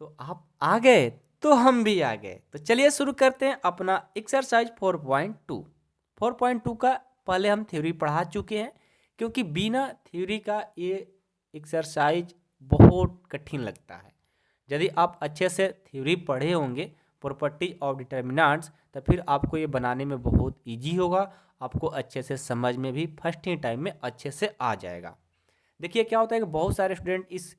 तो आप आ गए तो हम भी आ गए। तो चलिए शुरू करते हैं अपना एक्सरसाइज 4.2। 4.2 का पहले हम थ्योरी पढ़ा चुके हैं, क्योंकि बिना थ्योरी का ये एक्सरसाइज बहुत कठिन लगता है। यदि आप अच्छे से थ्योरी पढ़े होंगे प्रॉपर्टी ऑफ डिटर्मिनेंट्स, तो फिर आपको ये बनाने में बहुत इजी होगा, आपको अच्छे से समझ में भी फर्स्ट ही टाइम में अच्छे से आ जाएगा। देखिए क्या होता है कि बहुत सारे स्टूडेंट इस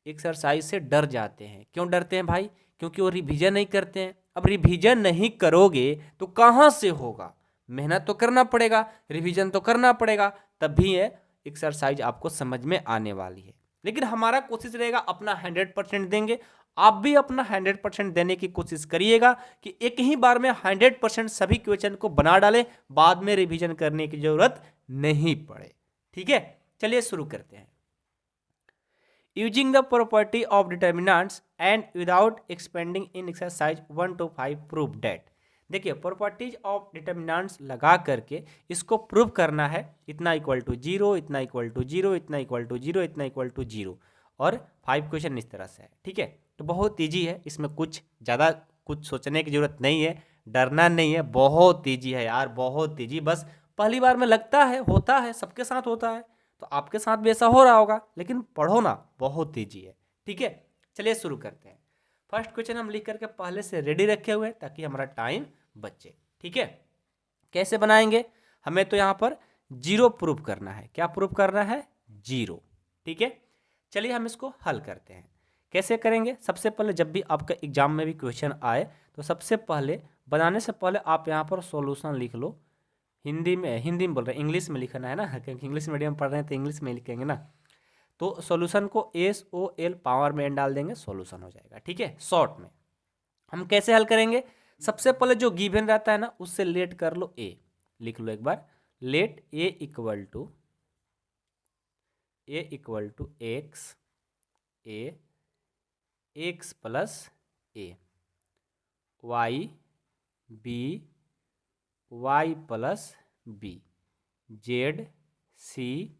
एक्सरसाइज से डर जाते हैं। क्यों डरते हैं भाई? क्योंकि वो रिवीजन नहीं करते हैं। अब रिवीजन नहीं करोगे तो कहाँ से होगा? मेहनत तो करना पड़ेगा, रिवीजन तो करना पड़ेगा, तभी ये एक्सरसाइज आपको समझ में आने वाली है। लेकिन हमारा कोशिश रहेगा अपना 100% देंगे। आप भी अपना 100% देने की कोशिश करिएगा कि एक ही बार में 100% सभी क्वेश्चन को बना डालें, बाद में रिवीजन करने की जरूरत नहीं पड़े। ठीक है, चलिए शुरू करते हैं। Using the property of determinants and without expanding in exercise 1 to 5 prove that। देखिए प्रॉपर्टीज ऑफ डिटर्मिनेंट्स लगा करके इसको प्रूव करना है। इतना इक्वल टू जीरो, इतना इक्वल टू जीरो, इतना इक्वल टू जीरो, इतना इक्वल टू जीरो, और 5 क्वेश्चन इस तरह से है। ठीक है, तो बहुत ईजी है, इसमें कुछ ज़्यादा कुछ सोचने की जरूरत नहीं है, डरना नहीं है, बहुत ईजी है यार, बहुत ईजी। बस पहली बार में लगता है, होता है, सबके साथ होता है, तो आपके साथ भी ऐसा हो रहा होगा, लेकिन पढ़ो ना, बहुत ईजी है। ठीक है, चलिए शुरू करते हैं। फर्स्ट क्वेश्चन हम लिख करके पहले से रेडी रखे हुए हैं ताकि हमारा टाइम बचे। ठीक है, कैसे बनाएंगे? हमें तो यहाँ पर जीरो प्रूव करना है। क्या प्रूव करना है? जीरो। ठीक है, चलिए हम इसको हल करते हैं। कैसे करेंगे? सबसे पहले जब भी आपका एग्जाम में भी क्वेश्चन आए तो सबसे पहले बनाने से पहले आप यहाँ पर सॉल्यूशन लिख लो। हिंदी में बोल रहे हैं, इंग्लिश में लिखना है ना, क्योंकि इंग्लिश मीडियम पढ़ रहे हैं तो इंग्लिश में लिखेंगे ना। तो सॉल्यूशन को SOL पावर में एन डाल देंगे, सॉल्यूशन हो जाएगा। ठीक है, शॉर्ट में हम कैसे हल करेंगे? सबसे पहले जो गिवन रहता है ना उससे लेट कर लो ए, लिख लो एक बार। Let A equal to X, X plus A, Y B, Y plus B, Z C,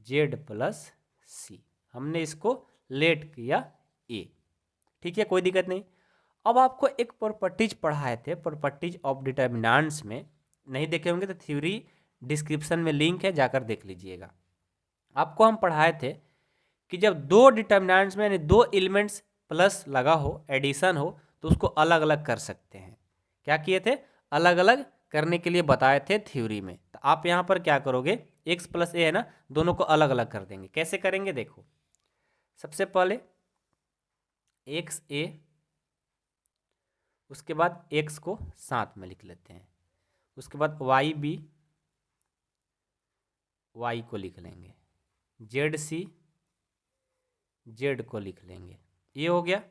Z plus C. हमने इसको लेट किया ए। ठीक है, कोई दिक्कत नहीं। अब आपको एक प्रॉपर्टीज पढ़ाए थे, प्रॉपर्टीज ऑफ डिटर्मिनेंट्स में, नहीं देखे होंगे तो थ्योरी डिस्क्रिप्शन में लिंक है, जाकर देख लीजिएगा। आपको हम पढ़ाए थे कि जब दो डिटर्मिनेंट्स में यानी दो एलिमेंट्स प्लस लगा हो, एडिशन हो, तो उसको अलग अलग कर सकते हैं। क्या किए थे? अलग अलग करने के लिए बताए थे थ्योरी में। तो आप यहाँ पर क्या करोगे? एक्स प्लस ए है ना, दोनों को अलग अलग कर देंगे। कैसे करेंगे देखो, सबसे पहले एक्स ए, उसके बाद एक्स को साथ में लिख लेते हैं, उसके बाद वाई बी, वाई को लिख लेंगे, जेड सी, जेड को लिख लेंगे। ये हो गया।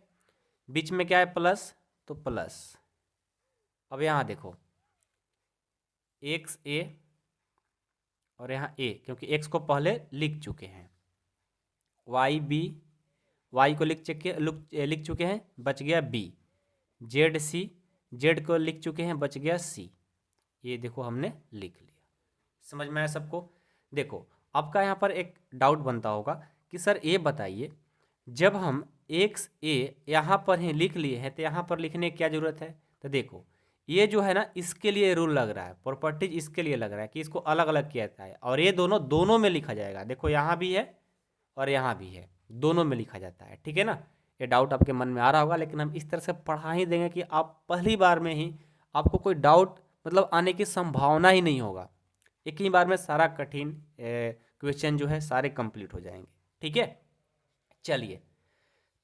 बीच में क्या है? प्लस, तो प्लस। अब यहाँ देखो, एक्स ए और यहाँ ए, क्योंकि एक्स को पहले लिख चुके हैं, वाई बी, वाई को लिख चुके हैं, बच गया बी, जेड सी, जेड को लिख चुके हैं, बच गया सी। ये देखो हमने लिख लिया। समझ में आया सबको? देखो आपका यहाँ पर एक डाउट बनता होगा कि सर ये बताइए, जब हम एक्स ए यहाँ पर ही लिख लिए हैं तो यहाँ पर लिखने की क्या ज़रूरत है? तो देखो ये जो है ना, इसके लिए रूल लग रहा है, प्रॉपर्टीज इसके लिए लग रहा है कि इसको अलग अलग किया जाता है, और ये दोनों में लिखा जाएगा। देखो यहाँ भी है और यहाँ भी है, दोनों में लिखा जाता है। ठीक है ना, ये डाउट आपके मन में आ रहा होगा, लेकिन हम इस तरह से पढ़ा ही देंगे कि आप पहली बार में ही आपको कोई डाउट मतलब आने की संभावना ही नहीं होगा। एक ही बार में सारा कठिन क्वेश्चन जो है सारे कंप्लीट हो जाएंगे। ठीक है, चलिए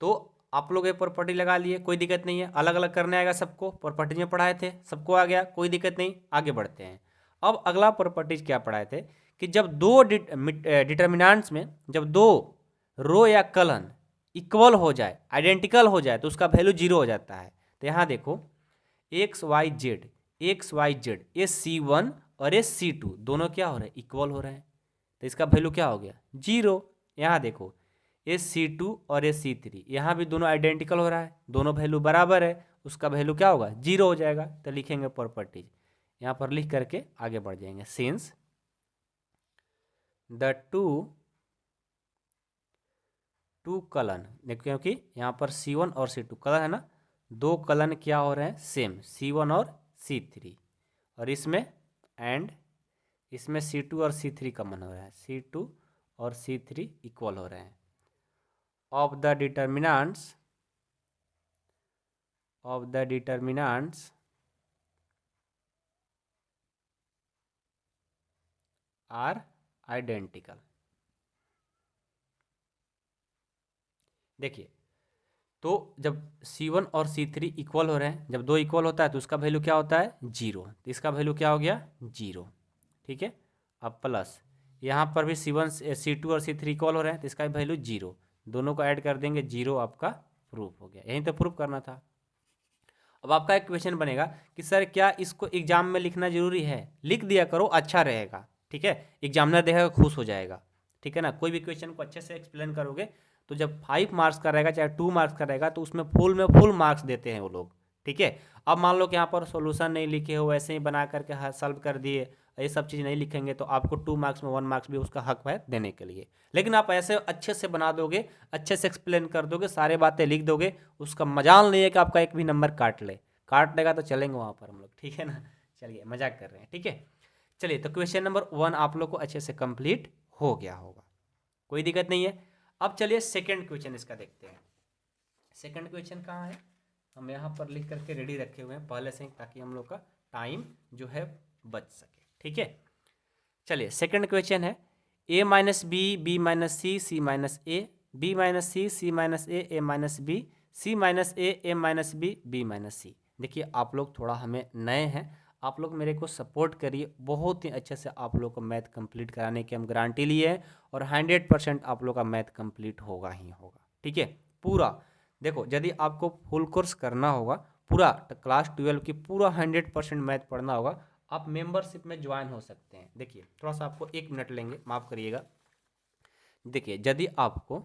तो आप लोग ये प्रॉपर्टी लगा लिए, कोई दिक्कत नहीं है। अलग अलग करने आएगा सबको, प्रॉपर्टीज में पढ़ाए थे, सबको आ गया, कोई दिक्कत नहीं। आगे बढ़ते हैं। अब अगला प्रॉपर्टीज क्या पढ़ाए थे कि जब दो डिटर्मिनेंट्स में जब दो रो या कलन इक्वल हो जाए, आइडेंटिकल हो जाए, तो उसका वैल्यू जीरो हो जाता है। तो यहाँ देखो X Y Z, X Y Z, ये C1 और ये C2 दोनों क्या हो रहे हैं? इक्वल हो रहे हैं, तो इसका वैल्यू क्या हो गया? जीरो। यहाँ देखो ये C2 और ये C3, यहाँ भी दोनों आइडेंटिकल हो रहा है, दोनों वैल्यू बराबर है, उसका वैल्यू क्या होगा? जीरो हो जाएगा। तो लिखेंगे प्रॉपर्टीज, यहाँ पर लिख करके आगे बढ़ जाएंगे। Since the two two column, देखो क्योंकि यहाँ पर C1 और C2 कलन है ना, दो कलन क्या हो रहे हैं सेम, C1 और C3, और इसमें इसमें C2 और C3 कॉमन हो रहा है, C2 और C3 इक्वल हो रहे हैं। Of the determinants are identical. देखिए, तो जब C1 और C3 इक्वल हो रहे हैं, जब दो इक्वल होता है तो उसका वैल्यू क्या होता है 0, तो इसका वैल्यू क्या हो गया 0, ठीक है। अब प्लस यहाँ पर भी C1 C2 और C3 इक्वल हो रहे हैं तो इसका वैल्यू 0, दोनों को ऐड कर देंगे 0, आपका प्रूफ हो गया। यहीं तो प्रूफ करना था। अब आपका एक क्वेश्चन बनेगा कि सर क्या इसको एग्जाम में लिखना जरूरी है? लिख दिया करो, अच्छा रहेगा, ठीक है। एग्जामिनर देखेगा खुश हो जाएगा, ठीक है ना। कोई भी क्वेश्चन को अच्छे से एक्सप्लेन करोगे तो जब 5 मार्क्स का रहेगा चाहे 2 मार्क्स का रहेगा तो उसमें फुल मार्क्स देते हैं वो लोग, ठीक है। अब मान लो कि यहाँ पर सॉल्यूशन नहीं लिखे हो, ऐसे ही बना करके सॉल्व कर दिए, ये सब चीज़ नहीं लिखेंगे तो आपको 2 मार्क्स में 1 मार्क्स भी उसका हक है देने के लिए। लेकिन आप ऐसे अच्छे से बना दोगे, अच्छे से एक्सप्लेन कर दोगे, सारे बातें लिख दोगे, उसका मजाल नहीं है कि आपका एक भी नंबर काट लेगा तो चलेंगे वहाँ पर हम लोग, ठीक है ना। चलिए, मजाक कर रहे हैं, ठीक है। चलिए, तो क्वेश्चन नंबर 1 आप लोग को अच्छे से कंप्लीट हो गया होगा, कोई दिक्कत नहीं है। अब चलिए सेकंड क्वेश्चन इसका देखते हैं। सेकंड क्वेश्चन कहाँ है, हम यहाँ पर लिख करके रेडी रखे हुए हैं पहले से, ताकि हम लोग का टाइम जो है बच सके, ठीक है। चलिए, सेकंड क्वेश्चन है a minus B, B minus C, C minus A, B minus C, C minus A minus B, C minus A minus B, B minus C. देखिए, आप लोग थोड़ा हमें नए हैं, आप लोग मेरे को सपोर्ट करिए, बहुत ही अच्छे से आप लोग को मैथ कंप्लीट कराने की हम गारंटी लिए हैं, और 100% आप लोग का मैथ कंप्लीट होगा ही होगा, ठीक है। पूरा देखो, यदि आपको फुल कोर्स करना होगा, पूरा क्लास 12 की पूरा 100% मैथ पढ़ना होगा, आप मेंबरशिप में ज्वाइन हो सकते हैं। देखिए, थोड़ा सा आपको 1 मिनट लेंगे, माफ़ करिएगा। देखिए, यदि आपको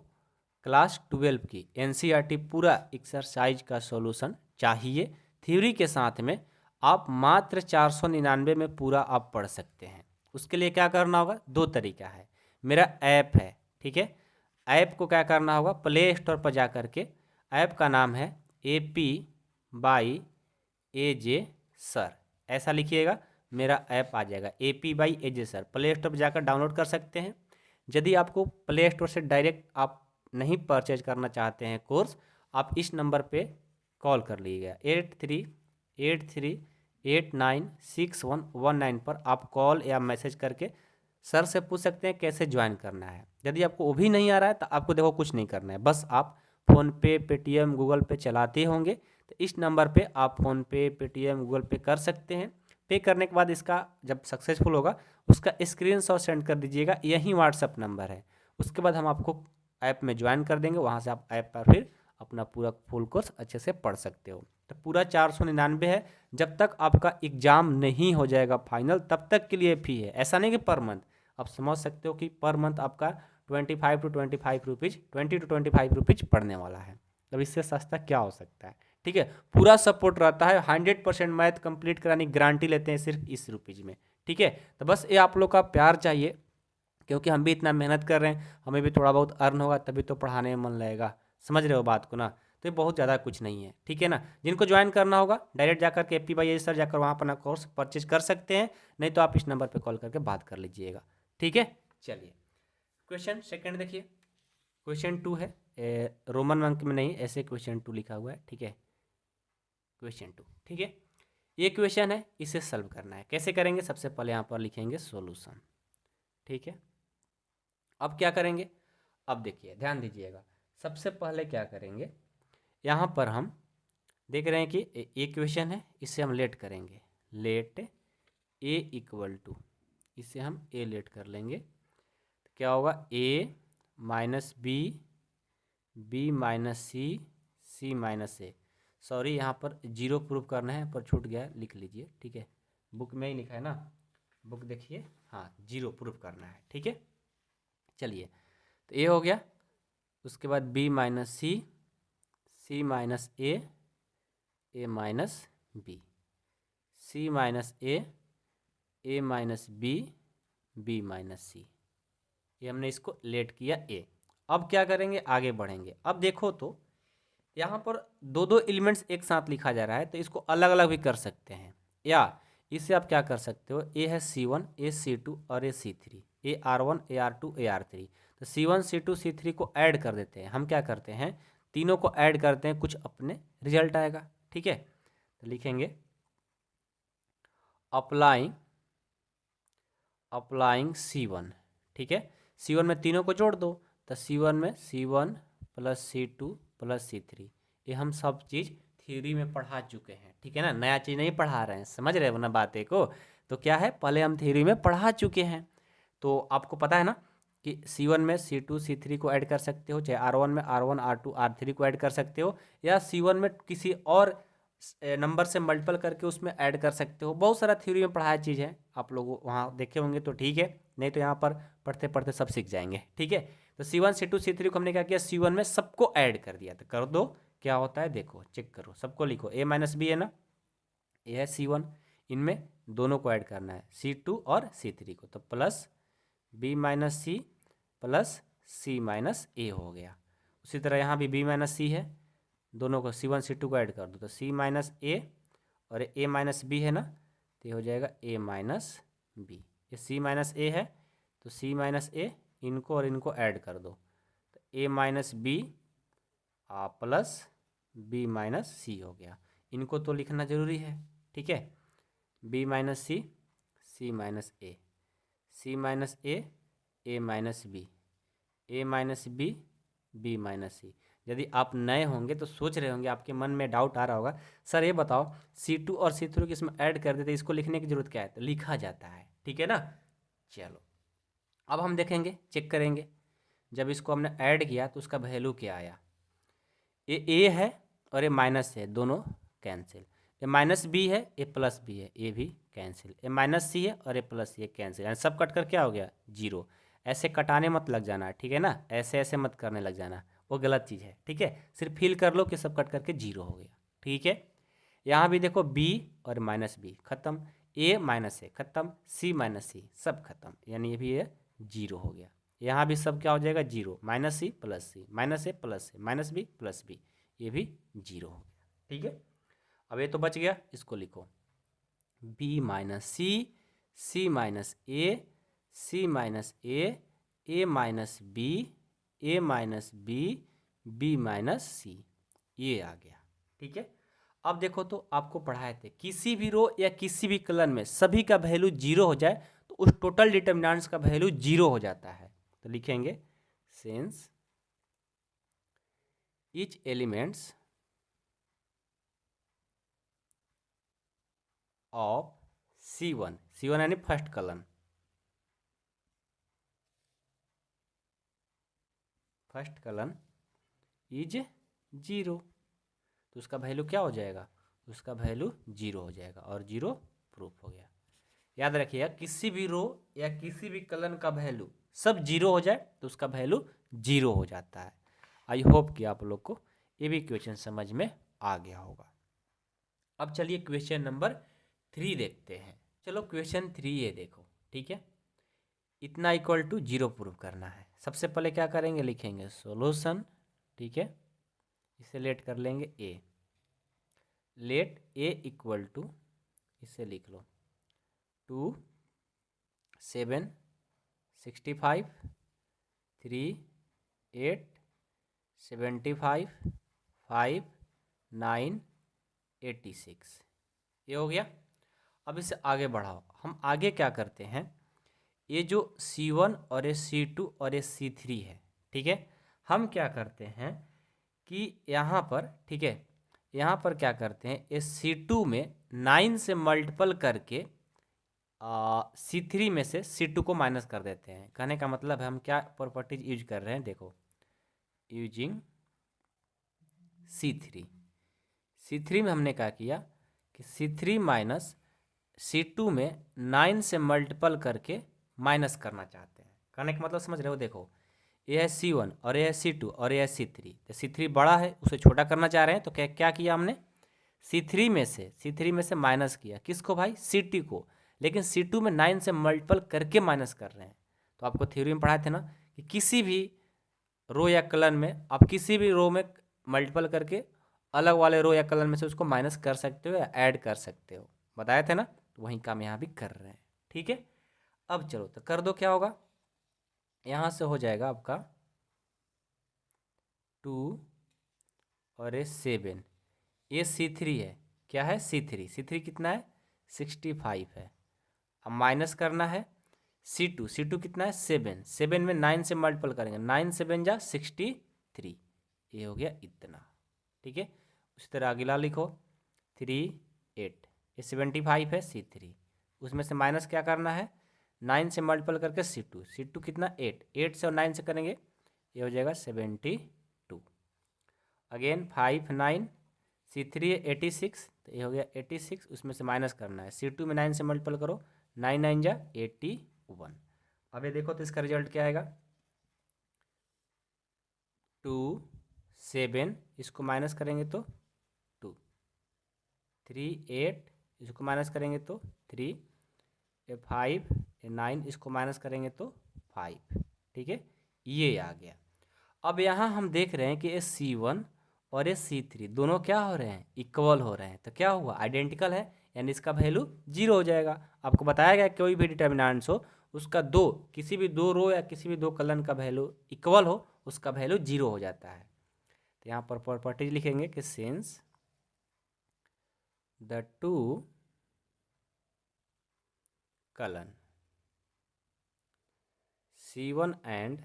क्लास 12 की NCERT पूरा एक्सरसाइज का सॉल्यूशन चाहिए थ्योरी के साथ में, आप मात्र 499 में पूरा आप पढ़ सकते हैं। उसके लिए क्या करना होगा, 2 तरीका है। मेरा ऐप है, ठीक है। ऐप को क्या करना होगा, प्ले स्टोर पर जा करके, ऐप का नाम है AP बाई AJ सर, ऐसा लिखिएगा, मेरा ऐप आ जाएगा AP by AJ sir. Play store पर जाकर डाउनलोड कर सकते हैं। यदि आपको प्ले स्टोर से डायरेक्ट आप नहीं परचेज करना चाहते हैं कोर्स, आप इस नंबर पे कॉल कर लीजिएगा 8383896119 पर आप कॉल या मैसेज करके सर से पूछ सकते हैं कैसे ज्वाइन करना है। यदि आपको वो भी नहीं आ रहा है तो आपको देखो कुछ नहीं करना है, बस आप फ़ोनपे, पेटीएम, गूगल पे चलाते होंगे तो इस नंबर पे आप फ़ोनपे, पेटीएम, गूगल पे कर सकते हैं। पे करने के बाद इसका जब सक्सेसफुल होगा उसका स्क्रीनशॉट सेंड कर दीजिएगा, यही व्हाट्सअप नंबर है। उसके बाद हम आपको ऐप में ज्वाइन कर देंगे, वहाँ से आप ऐप पर फिर अपना पूरा फुल कोर्स अच्छे से पढ़ सकते हो। तो पूरा 499 है, जब तक आपका एग्ज़ाम नहीं हो जाएगा फाइनल तब तक के लिए फ़ी है, ऐसा नहीं कि पर मंथ। आप समझ सकते हो कि पर मंथ आपका 25 टू 25 रुपीज़, 20 टू 25 रुपीज़ पड़ने वाला है। अब इससे सस्ता क्या हो सकता है, ठीक है। पूरा सपोर्ट रहता है, 100% मैथ कंप्लीट कराने की गारंटी लेते हैं सिर्फ इस रुपीज़ में, ठीक है। तो बस ये आप लोग का प्यार चाहिए, क्योंकि हम भी इतना मेहनत कर रहे हैं, हमें भी थोड़ा बहुत अर्न होगा तभी तो पढ़ाने में मन लगेगा, समझ रहे हो बात को ना। तो ये बहुत ज़्यादा कुछ नहीं है, ठीक है ना। जिनको ज्वाइन करना होगा डायरेक्ट जाकर के AP बाई AJ सर जाकर वहाँ अपना कोर्स परचेज कर सकते हैं, नहीं तो आप इस नंबर पर कॉल करके बात कर लीजिएगा, ठीक है। चलिए, क्वेश्चन सेकंड देखिए, क्वेश्चन 2 है, रोमन अंक में नहीं, ऐसे क्वेश्चन 2 लिखा हुआ है, ठीक है। क्वेश्चन 2, ठीक है। ये क्वेश्चन है, इसे सॉल्व करना है। कैसे करेंगे, सबसे पहले यहाँ पर लिखेंगे सॉल्यूशन, ठीक है। अब क्या करेंगे, अब देखिए ध्यान दीजिएगा, सबसे पहले क्या करेंगे, यहाँ पर हम देख रहे हैं कि ये क्वेश्चन है, इसे हम लेट करेंगे, लेट A इक्वल टू, इसे हम A लेट कर लेंगे, तो क्या होगा A minus B, B minus C, C minus A. Sorry, यहाँ पर 0 प्रूफ करना है पर छूट गया है, लिख लीजिए, ठीक है। बुक में ही लिखा है ना, बुक देखिए, हाँ 0 प्रूफ करना है, ठीक है। चलिए, तो ए हो गया, उसके बाद B minus C, C minus A minus B, C minus A minus B, B minus सी। ये हमने इसको लेट किया ए। अब क्या करेंगे, आगे बढ़ेंगे। अब देखो तो यहाँ पर दो दो एलिमेंट्स एक साथ लिखा जा रहा है, तो इसको अलग अलग भी कर सकते हैं, या इसे आप क्या कर सकते हो, ए है C1, ए C2 और ए C3, ए R1, ए R2, ए R3। तो C1, C2, C3 को ऐड कर देते हैं। हम क्या करते हैं, तीनों को ऐड करते हैं, कुछ अपने रिजल्ट आएगा। ठीक है, तो लिखेंगे अप्लाइंग C1। ठीक है, C1 में तीनों को जोड़ दो, तो C1 में C1 plus C2 plus C3। ये हम सब चीज़ थ्योरी में पढ़ा चुके हैं। ठीक है ना, नया चीज़ नहीं पढ़ा रहे हैं, समझ रहे हो ना बातें को। तो क्या है, पहले हम थ्योरी में पढ़ा चुके हैं। तो आपको पता है ना कि C1 में C2 C3 को ऐड कर सकते हो, चाहे R1 में R1 R2 R3 को ऐड कर सकते हो, या C1 में किसी और नंबर से मल्टीपल करके उसमें ऐड कर सकते हो। बहुत सारा थ्योरी में पढ़ाया चीज़ है, आप लोग वहाँ देखे होंगे तो ठीक है, नहीं तो यहाँ पर पढ़ते पढ़ते सब सीख जाएंगे। ठीक है, तो C1 C2 C3 को हमने क्या किया, C1 में सबको ऐड कर दिया। तो कर दो, क्या होता है देखो, चेक करो, सबको लिखो, a माइनस बी है ना, ये है C1, इनमें दोनों को ऐड करना है, C2 और C3 को, तो plus b minus C plus c minus A हो गया। उसी तरह यहाँ भी b माइनस सी है, दोनों को C1 C2 को ऐड कर दो, तो c माइनस ए और a माइनस बी है ना, तो ये हो जाएगा a माइनस बी। ये c माइनस ए है, तो c माइनस ए, इनको और इनको ऐड कर दो, तो a minus B plus b minus C हो गया। इनको तो लिखना जरूरी है। ठीक है, b minus C, c minus A, c minus A minus B, A minus B minus सी। यदि आप नए होंगे तो सोच रहे होंगे, आपके मन में डाउट आ रहा होगा, सर ये बताओ C2 और C3 को इसमें ऐड कर देते, इसको लिखने की जरूरत क्या है, तो लिखा जाता है। ठीक है ना, चलो अब हम देखेंगे, चेक करेंगे, जब इसको हमने ऐड किया तो उसका वैल्यू क्या आया। ये ए है और ये माइनस है, दोनों कैंसिल। ये माइनस बी है, ये प्लस बी है, ये भी कैंसिल। ये माइनस सी है और ये प्लस सी है, कैंसिल। यानी सब कट कर क्या हो गया, जीरो। ऐसे कटाने मत लग जाना, ठीक है ना, ऐसे ऐसे मत करने लग जाना, वो गलत चीज़ है। ठीक है, सिर्फ फील कर लो कि सब कट करके जीरो हो गया। ठीक है, यहाँ भी देखो बी और माइनस बी खत्म, ए माइनस ए खत्म, सी माइनस सी सब खत्म, यानी ये भी ये जीरो हो गया। यहाँ भी सब क्या हो जाएगा, जीरो, माइनस सी प्लस सी, माइनस ए प्लस ए, माइनस बी प्लस बी, ये भी जीरो हो गया। ठीक है, अब ये तो बच गया, इसको लिखो B minus C minus A, C minus A minus B, A minus B minus सी, ये आ गया। ठीक है, अब देखो तो आपको पढ़ाए थे, किसी भी रो या किसी भी कॉलम में सभी का वैल्यू जीरो हो जाए तो उस टोटल डिटर्मिनेंट्स का वैल्यू जीरो हो जाता है। तो लिखेंगे since each elements of C1 यानी फर्स्ट कॉलम, इज जीरो, तो उसका वैल्यू क्या हो जाएगा, उसका वैल्यू जीरो हो जाएगा, और जीरो प्रूफ हो गया। याद रखिएगा, किसी भी रो या किसी भी कॉलम का वैल्यू सब जीरो हो जाए तो उसका वैल्यू जीरो हो जाता है। आई होप कि आप लोग को ये भी क्वेश्चन समझ में आ गया होगा। अब चलिए क्वेश्चन नंबर 3 देखते हैं। चलो क्वेश्चन 3 ये देखो, ठीक है, इतना इक्वल टू जीरो प्रूव करना है। सबसे पहले क्या करेंगे, लिखेंगे सॉल्यूशन। ठीक है, इसे लेट कर लेंगे ए, लेट ए इक्वल टू, इसे लिख लो 2 7 65 3 8 75 5 9 86, ये हो गया। अब इसे आगे बढ़ाओ। हम आगे क्या करते हैं, ये जो C1 और ये C2 और ये C3 है, ठीक है, हम क्या करते हैं कि यहाँ पर, ठीक है, यहाँ पर क्या करते हैं, ये C2 में 9 से मल्टीपल करके C3 में से C2 को माइनस कर देते हैं। कहने का मतलब है हम क्या प्रॉपर्टीज यूज कर रहे हैं, देखो, यूजिंग C3 में हमने क्या किया कि C3 माइनस C2 में 9 से मल्टीपल करके माइनस करना चाहते हैं। कहने का मतलब समझ रहे हो, देखो ये है C1 और ये है C2 और ये है C3, तो C3 बड़ा है उसे छोटा करना चाह रहे हैं, तो क्या किया हमने, C3 में से माइनस किया, किसको भाई, C2 को, लेकिन C2 में 9 से मल्टीपल करके माइनस कर रहे हैं। तो आपको थ्योरी में पढ़ाए थे ना कि किसी भी रो या कलन में आप किसी भी रो में मल्टीपल करके अलग वाले रो या कलन में से उसको माइनस कर सकते हो या ऐड कर सकते हो, बताए थे ना। तो वही काम यहाँ भी कर रहे हैं, ठीक है। अब चलो तो कर दो, क्या होगा, यहाँ से हो जाएगा आपका 2 और ये 7, ये C3 है, क्या है C3 कितना है 65 है। अब माइनस करना है C2 कितना है 7 में 9 से मल्टीपल करेंगे, 9 7 जा 63, ये हो गया इतना, ठीक है। उसी तरह अगला लिखो 3 8, ये 75 है C3, उसमें से माइनस क्या करना है 9 से मल्टीपल करके C2 कितना 8 से और 9 से करेंगे, ये हो जाएगा 72। अगेन 5 9, C3 है 86, तो ये हो गया 86, उसमें से माइनस करना है C2 में 9 से मल्टीपल करो, 9 9 जा 81। अब ये देखो तो इसका रिजल्ट क्या आएगा 2 7, इसको माइनस करेंगे तो 2, 3 8, इसको माइनस करेंगे तो 3, ये 5, ये 9, इसको माइनस करेंगे तो 5, ठीक है, ये आ गया। अब यहाँ हम देख रहे हैं कि ये C1 और ये C3 दोनों क्या हो रहे हैं, इक्वल हो रहे हैं, तो क्या हुआ आइडेंटिकल है, यानी इसका वैल्यू 0 हो जाएगा। आपको बताया गया कोई भी डिटर्मिनेंट्स हो उसका किसी भी दो रो या किसी भी दो कॉलम का वैल्यू इक्वल हो, उसका वैल्यू 0 हो जाता है। तो यहाँ पर प्रॉपर्टीज लिखेंगे कि since the two column C1 and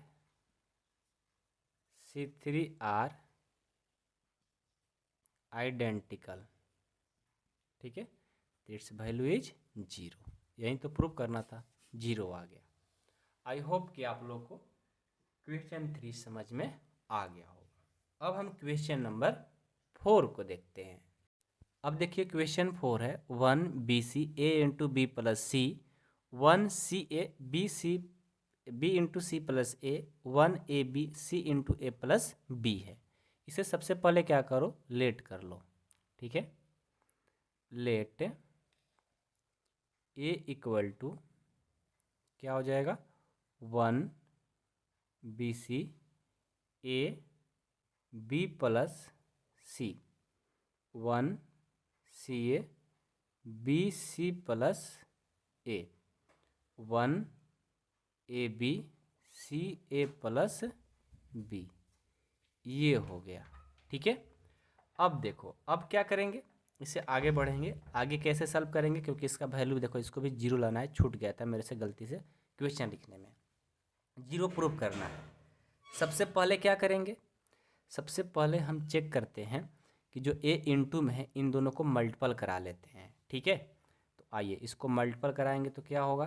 C3 are identical, ठीक है, इट्स वैल्यू इज 0। यही तो प्रूव करना था, 0 आ गया। आई होप कि आप लोग को क्वेश्चन 3 समझ में आ गया होगा। अब हम क्वेश्चन नंबर 4 को देखते हैं। अब देखिए क्वेश्चन 4 है 1 BC A into B plus C, 1 CA B into C plus A, 1 AB C into A plus B है। इसे सबसे पहले क्या करो लेट कर लो, ठीक है। लेट ए इक्वल टू क्या हो जाएगा 1 BC A B plus C, 1 CA BC plus A, 1 AB CA plus B, ये हो गया, ठीक है। अब देखो अब क्या करेंगे, इससे आगे बढ़ेंगे। आगे कैसे सॉल्व करेंगे, क्योंकि इसका वैल्यू देखो इसको भी 0 लाना है, छूट गया था मेरे से गलती से क्वेश्चन लिखने में, 0 प्रूफ करना है। सबसे पहले क्या करेंगे, सबसे पहले हम चेक करते हैं कि जो ए इंटू में है इन दोनों को मल्टीपल करा लेते हैं, ठीक है। तो आइए इसको मल्टीपल कराएंगे तो क्या होगा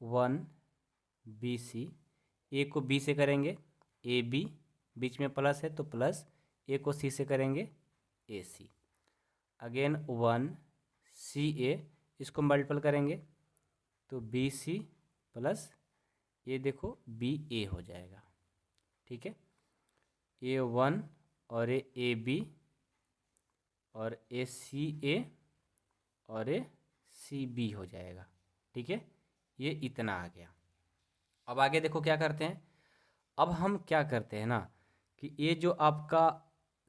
1 BC, ए को बी से करेंगे AB, बीच में प्लस है तो प्लस, ए को सी से करेंगे AC। अगेन 1 CA, इसको मल्टीपल करेंगे तो BC प्लस ये देखो BA हो जाएगा, ठीक है। A1 और ये AB और ये CA और ये CB हो जाएगा, ठीक है। ये इतना आ गया। अब आगे देखो क्या करते हैं, अब हम क्या करते हैं ना कि ये जो आपका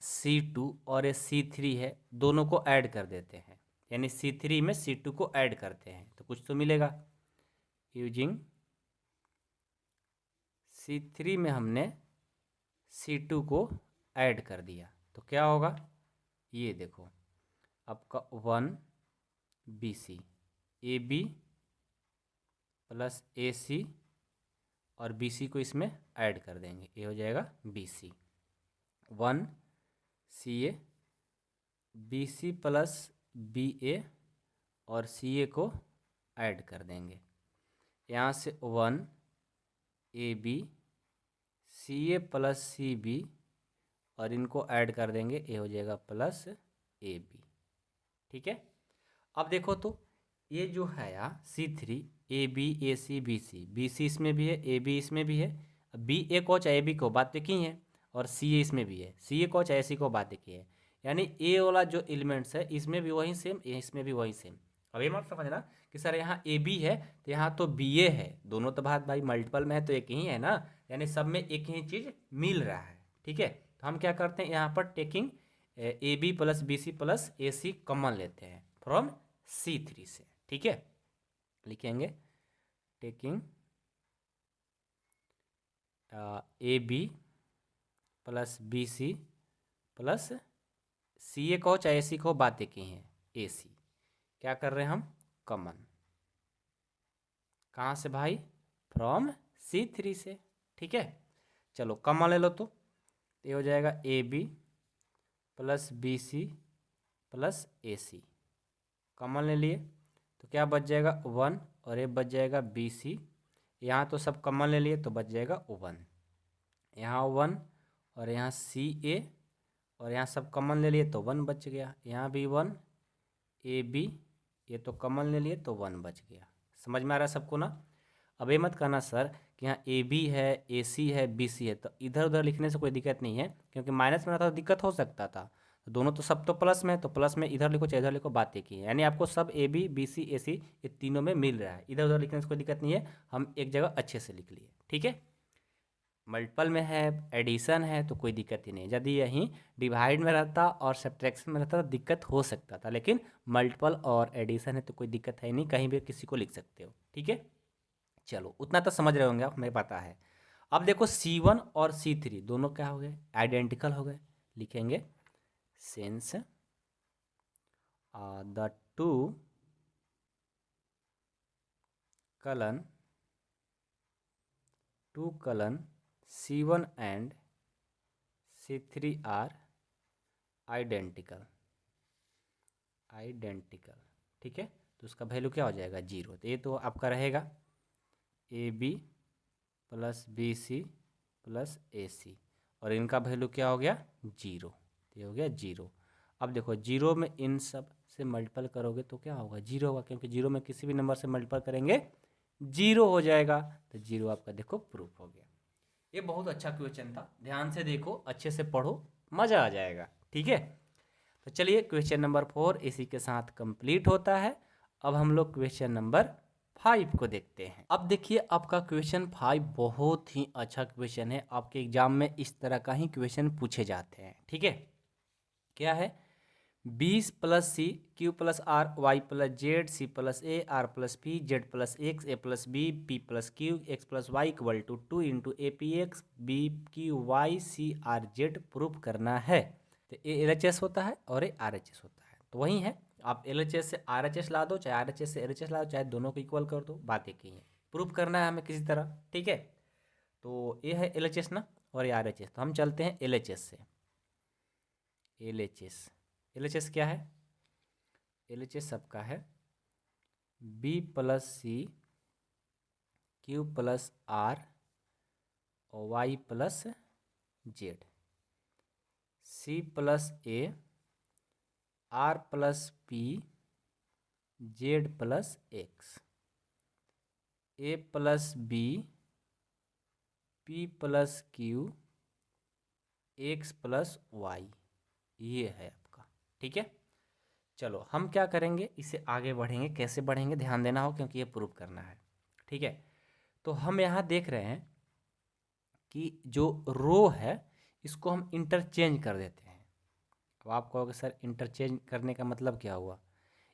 C2 और ये C3 है दोनों को ऐड कर देते हैं, यानी C3 में C2 को ऐड करते हैं तो कुछ तो मिलेगा। यूजिंग C3 में हमने C2 को ऐड कर दिया तो क्या होगा, ये देखो आपका 1 BC AB प्लस AC और BC को इसमें ऐड कर देंगे, ये हो जाएगा BC। 1 CA BC plus BA और CA को ऐड कर देंगे, यहाँ से 1 AB CA प्लस CB और इनको ऐड कर देंगे, ये हो जाएगा प्लस AB, ठीक है। अब देखो तो ये जो है यहाँ C3 AB AC BC, BC इसमें भी है AB इसमें भी है, BA को चाहे AB को बात की है और CA इसमें भी है, CA को चाहे AC को बात की है, यानी A वाला जो एलिमेंट्स है इसमें भी वही सेम इसमें भी वही सेम। अब ये मत समझना कि सर यहाँ AB है तो यहाँ तो BA है, दोनों तो बात भाई मल्टीपल में है तो एक ही है ना, यानी सब में एक ही चीज़ मिल रहा है। ठीक है, तो हम क्या करते हैं यहाँ पर taking A B plus B C plus A C common लेते हैं फ्रॉम C3 से। ठीक है, लिखेंगे taking A B plus B C plus C A कहो चाहे ए सी कहो, बात एक ही है, ए सी क्या कर रहे हैं हम कॉमन, कहाँ से भाई, फ्रॉम C3 से। ठीक है, चलो कॉमन ले लो तो ये हो जाएगा A B plus B C plus A C, common ले लिए तो क्या बच जाएगा 1 और ये बच जाएगा बी सी, यहाँ तो सब कॉमन ले लिए तो बच जाएगा 1, यहाँ 1 और यहाँ सी ए और यहाँ सब कॉमन ले लिए तो 1 बच गया, यहाँ भी 1 ए बी, ये तो कॉमन ले लिए तो 1 बच गया। समझ में आ रहा है सबको ना। अब ये मत कहना सर कि यहाँ ए बी है ए सी है बी सी है, तो इधर उधर लिखने से कोई दिक्कत नहीं है, क्योंकि माइनस में रहता तो दिक्कत हो सकता था। तो दोनों तो सब तो प्लस में, तो प्लस में इधर लिखो चाहे इधर लिखो, बात एक ही है। यानी आपको सब A B B C a सी ये तीनों में मिल रहा है, इधर उधर लिखने से कोई दिक्कत नहीं है, हम एक जगह अच्छे से लिख लिए। ठीक है, मल्टीपल में है एडिशन है तो कोई दिक्कत ही नहीं, यदि यहीं डिवाइड में रहता और सब्ट्रैक्शन में रहता तो दिक्कत हो सकता था, लेकिन मल्टीपल और एडिशन है तो कोई दिक्कत है नहीं, कहीं भी किसी को लिख सकते हो। ठीक है, चलो उतना तो समझ रहे होंगे आप, हमें पता है। अब देखो C1 और C3 दोनों क्या हो गए, आइडेंटिकल हो गए, लिखेंगे since the two column C1 and C3 are identical. ठीक है, तो उसका वैल्यू क्या हो जाएगा 0, तो ये तो आपका रहेगा A B plus B C plus A C, और इनका वैल्यू क्या हो गया 0, तो ये हो गया 0। अब देखो 0 में इन सब से मल्टीपल करोगे तो क्या होगा 0 होगा, क्योंकि 0 में किसी भी नंबर से मल्टीपल करेंगे 0 हो जाएगा, तो 0 आपका देखो प्रूफ हो गया। ये बहुत अच्छा क्वेश्चन था, ध्यान से देखो, अच्छे से पढ़ो, मज़ा आ जाएगा। ठीक है, तो चलिए क्वेश्चन नंबर 4 इसी के साथ कंप्लीट होता है। अब हम लोग क्वेश्चन नंबर 5 को देखते हैं। अब देखिए आपका क्वेश्चन 5 बहुत ही अच्छा क्वेश्चन है, आपके एग्जाम में इस तरह का ही क्वेश्चन पूछे जाते हैं। ठीक है, क्या है 20 plus C Q plus R Y plus Z C plus A R plus P Z plus X A plus B P plus Q X plus Y equal to 2 into A P X B Q Y C R Z proof करना है। तो ये LHS होता है और ये RHS होता है, तो वही है, आप LHS से RHS ला दो चाहे RHS से LHS ला दो, चाहे दोनों को इक्वल कर दो, बात एक ही है, प्रूफ करना है हमें किसी तरह। ठीक है, तो ये है LHS ना और ये RHS, तो हम चलते हैं LHS से। LHS क्या है, LHS सबका है B प्लस सी क्यू प्लस आर और Y plus Z, C plus A R plus P Z plus X, A plus B P plus Q X plus Y, ये है आपका। ठीक है, चलो हम क्या करेंगे, इसे आगे बढ़ेंगे, कैसे बढ़ेंगे ध्यान देना हो, क्योंकि ये प्रूव करना है। ठीक है, तो हम यहाँ देख रहे हैं कि जो रो है इसको हम इंटरचेंज कर देते हैं। अब आप कहोगे सर इंटरचेंज करने का मतलब क्या हुआ,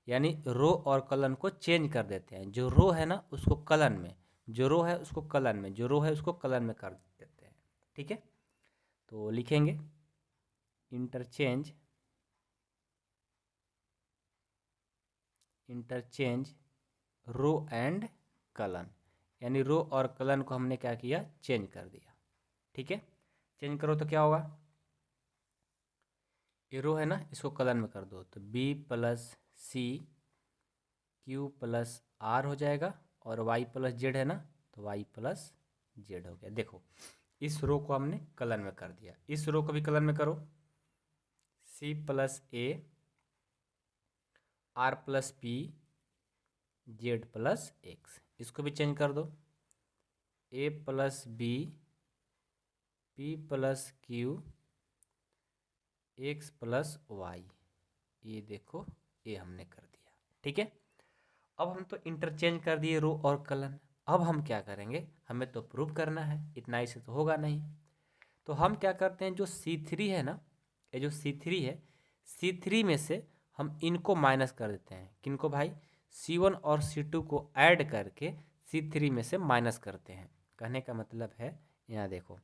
यानी रो और कॉलम को चेंज कर देते हैं, जो रो है ना उसको कॉलम में, जो रो है उसको कॉलम में, जो रो है उसको कॉलम में कर देते हैं। ठीक है, तो लिखेंगे इंटरचेंज रो एंड कॉलम, यानी रो और कॉलम को हमने क्या किया चेंज कर दिया। ठीक है, चेंज करो तो क्या होगा, ये रो है ना इसको कॉलम में कर दो, तो B प्लस सी क्यू प्लस आर हो जाएगा, और वाई प्लस जेड है ना तो वाई प्लस जेड हो गया। देखो इस रो को हमने कॉलम में कर दिया, इस रो को भी कॉलम में करो, C plus A R plus P Z plus X, इसको भी चेंज कर दो, A plus B P plus Q X plus Y, ये देखो ये हमने कर दिया। ठीक है, अब हम तो इंटरचेंज कर दिए रो और कॉलम, अब हम क्या करेंगे, हमें तो प्रूव करना है, इतना ही से तो होगा नहीं। तो हम क्या करते हैं, जो C3 है ना, ये जो C3 है, C3 में से हम इनको माइनस कर देते हैं। किनको भाई, C1 और C2 को ऐड करके C3 में से माइनस करते हैं। कहने का मतलब है, यहाँ देखो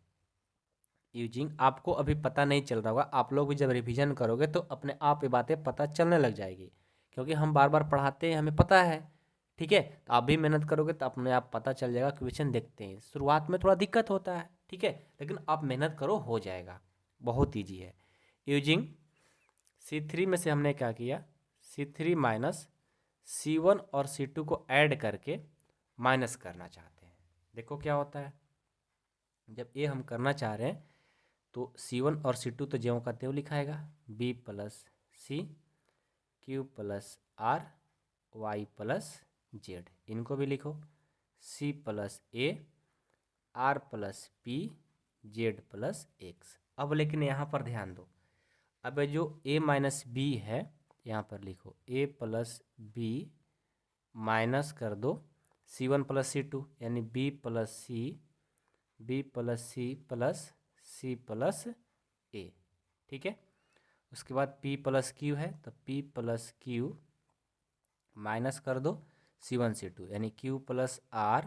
यूजिंग, आपको अभी पता नहीं चल रहा होगा, आप लोग भी जब रिवीजन करोगे तो अपने आप ये बातें पता चलने लग जाएगी, क्योंकि हम बार बार पढ़ाते हैं, हमें पता है। ठीक है, तो आप भी मेहनत करोगे तो अपने आप पता चल जाएगा। क्वेश्चन देखते हैं, शुरुआत में थोड़ा दिक्कत होता है, ठीक है, लेकिन आप मेहनत करो, हो जाएगा, बहुत ईजी है। यूजिंग C3 में से हमने क्या किया, C3 माइनस C1 और C2 को ऐड करके माइनस करना चाहते हैं। देखो क्या होता है, जब ये हम करना चाह रहे हैं तो C1 और C2 तो ज्यों का त्यों लिखाएगा, B plus C, Q plus R, Y plus Z, इनको भी लिखो, C plus A, R plus P, Z plus X। अब लेकिन यहाँ पर ध्यान दो, अब जो A माइनस बी है, यहाँ पर लिखो A प्लस बी माइनस कर दो C1 प्लस C2, यानी B plus C, B plus C plus C plus A। ठीक है, उसके बाद P प्लस Q है, तो P प्लस Q माइनस कर दो C1 C2, यानी Q plus R,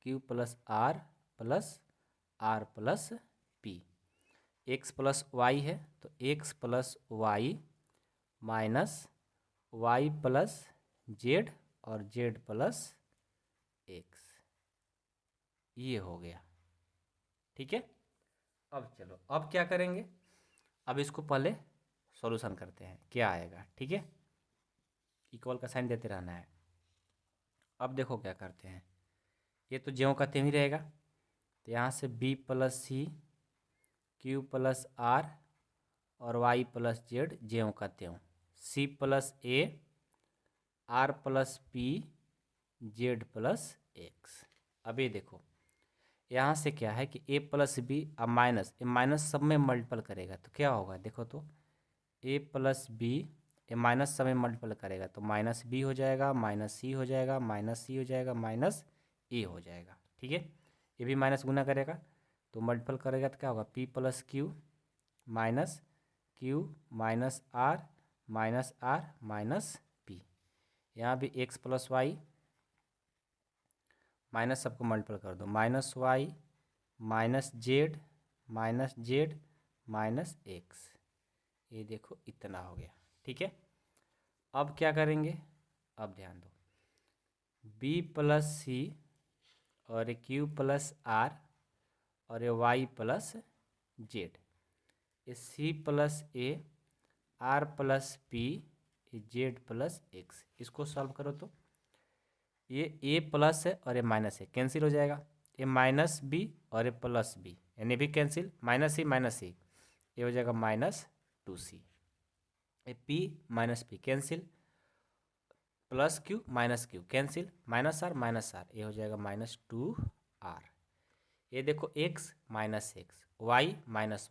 Q plus R plus R plus P। x plus Y है, तो x plus Y minus Y plus Z और जेड प्लस एक्स, ये हो गया। ठीक है, अब चलो, अब क्या करेंगे, अब इसको पहले सॉल्यूशन करते हैं, क्या आएगा। ठीक है, इक्वल का साइन देते रहना है। अब देखो क्या करते हैं, ये तो ज्यों का त्यों ही रहेगा, तो यहाँ से b प्लस सी, क्यू प्लस आर और y प्लस जेड ज्यों का त्यों, c plus A, R plus P, Z plus X. अब ये देखो, यहाँ से क्या है कि a प्लस बी, अब माइनस, ए माइनस सब में मल्टीपल करेगा तो क्या होगा, देखो तो a plus B, A minus सब में मल्टीपल करेगा तो माइनस बी हो जाएगा, माइनस सी हो जाएगा, माइनस सी हो जाएगा, माइनस ए हो जाएगा। ठीक है, ये भी माइनस गुना करेगा तो मल्टीपल करेगा तो क्या होगा, p plus Q minus Q minus R minus P. यहाँ भी x प्लस वाई, माइनस सबको मल्टीपल कर दो, minus Y minus Z minus X, ये देखो इतना हो गया। ठीक है, अब क्या करेंगे, अब ध्यान दो, b प्लस सी और q प्लस आर और y प्लस जेड, ये c plus A, R plus P, Z plus X, इसको सॉल्व करो तो ये a प्लस है और ये माइनस है, कैंसिल हो जाएगा, ये माइनस बी और ये प्लस बी, यानी भी कैंसिल, माइनस सी, ये हो जाएगा माइनस 2c, ये p minus P cancel, plus Q cancel, minus R, ये हो जाएगा माइनस 2r। ये देखो x minus X, Y minus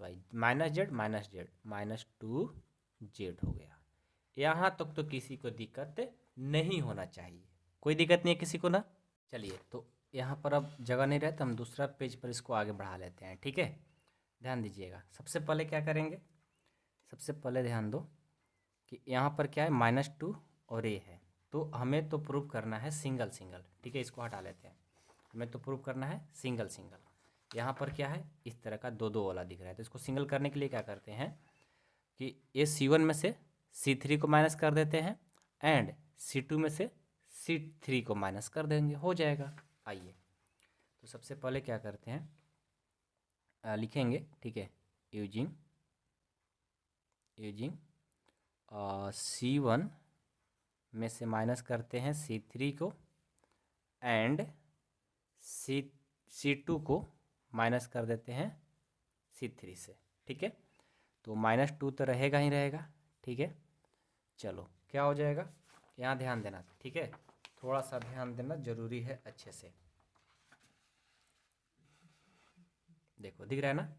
Z minus 2z हो गया। यहाँ तक तो किसी को दिक्कत नहीं होना चाहिए, कोई दिक्कत नहीं है किसी को ना। चलिए, तो यहाँ पर अब जगह नहीं रहे तो हम दूसरा पेज पर इसको आगे बढ़ा लेते हैं। ठीक है, ध्यान दीजिएगा, सबसे पहले क्या करेंगे, सबसे पहले ध्यान दो कि यहाँ पर क्या है, -2 और a है, तो हमें तो प्रूव करना है सिंगल। ठीक है, इसको हटा लेते हैं, हमें तो प्रूव करना है सिंगल। यहाँ पर क्या है, इस तरह का दो वाला दिख रहा है, तो इसको सिंगल करने के लिए क्या करते हैं कि ये C1 में से C3 को माइनस कर देते हैं एंड C2 में से C3 को माइनस कर देंगे, हो जाएगा। आइए, तो सबसे पहले क्या करते हैं, लिखेंगे। ठीक है, यूजिंग C1 में से माइनस करते हैं C3 को एंड C2 को माइनस कर देते हैं C3 से। ठीक है, तो -2 तो रहेगा ही रहेगा। ठीक है, चलो क्या हो जाएगा, यहाँ ध्यान देना। ठीक है, थोड़ा सा ध्यान देना जरूरी है, अच्छे से देखो, दिख रहा है ना।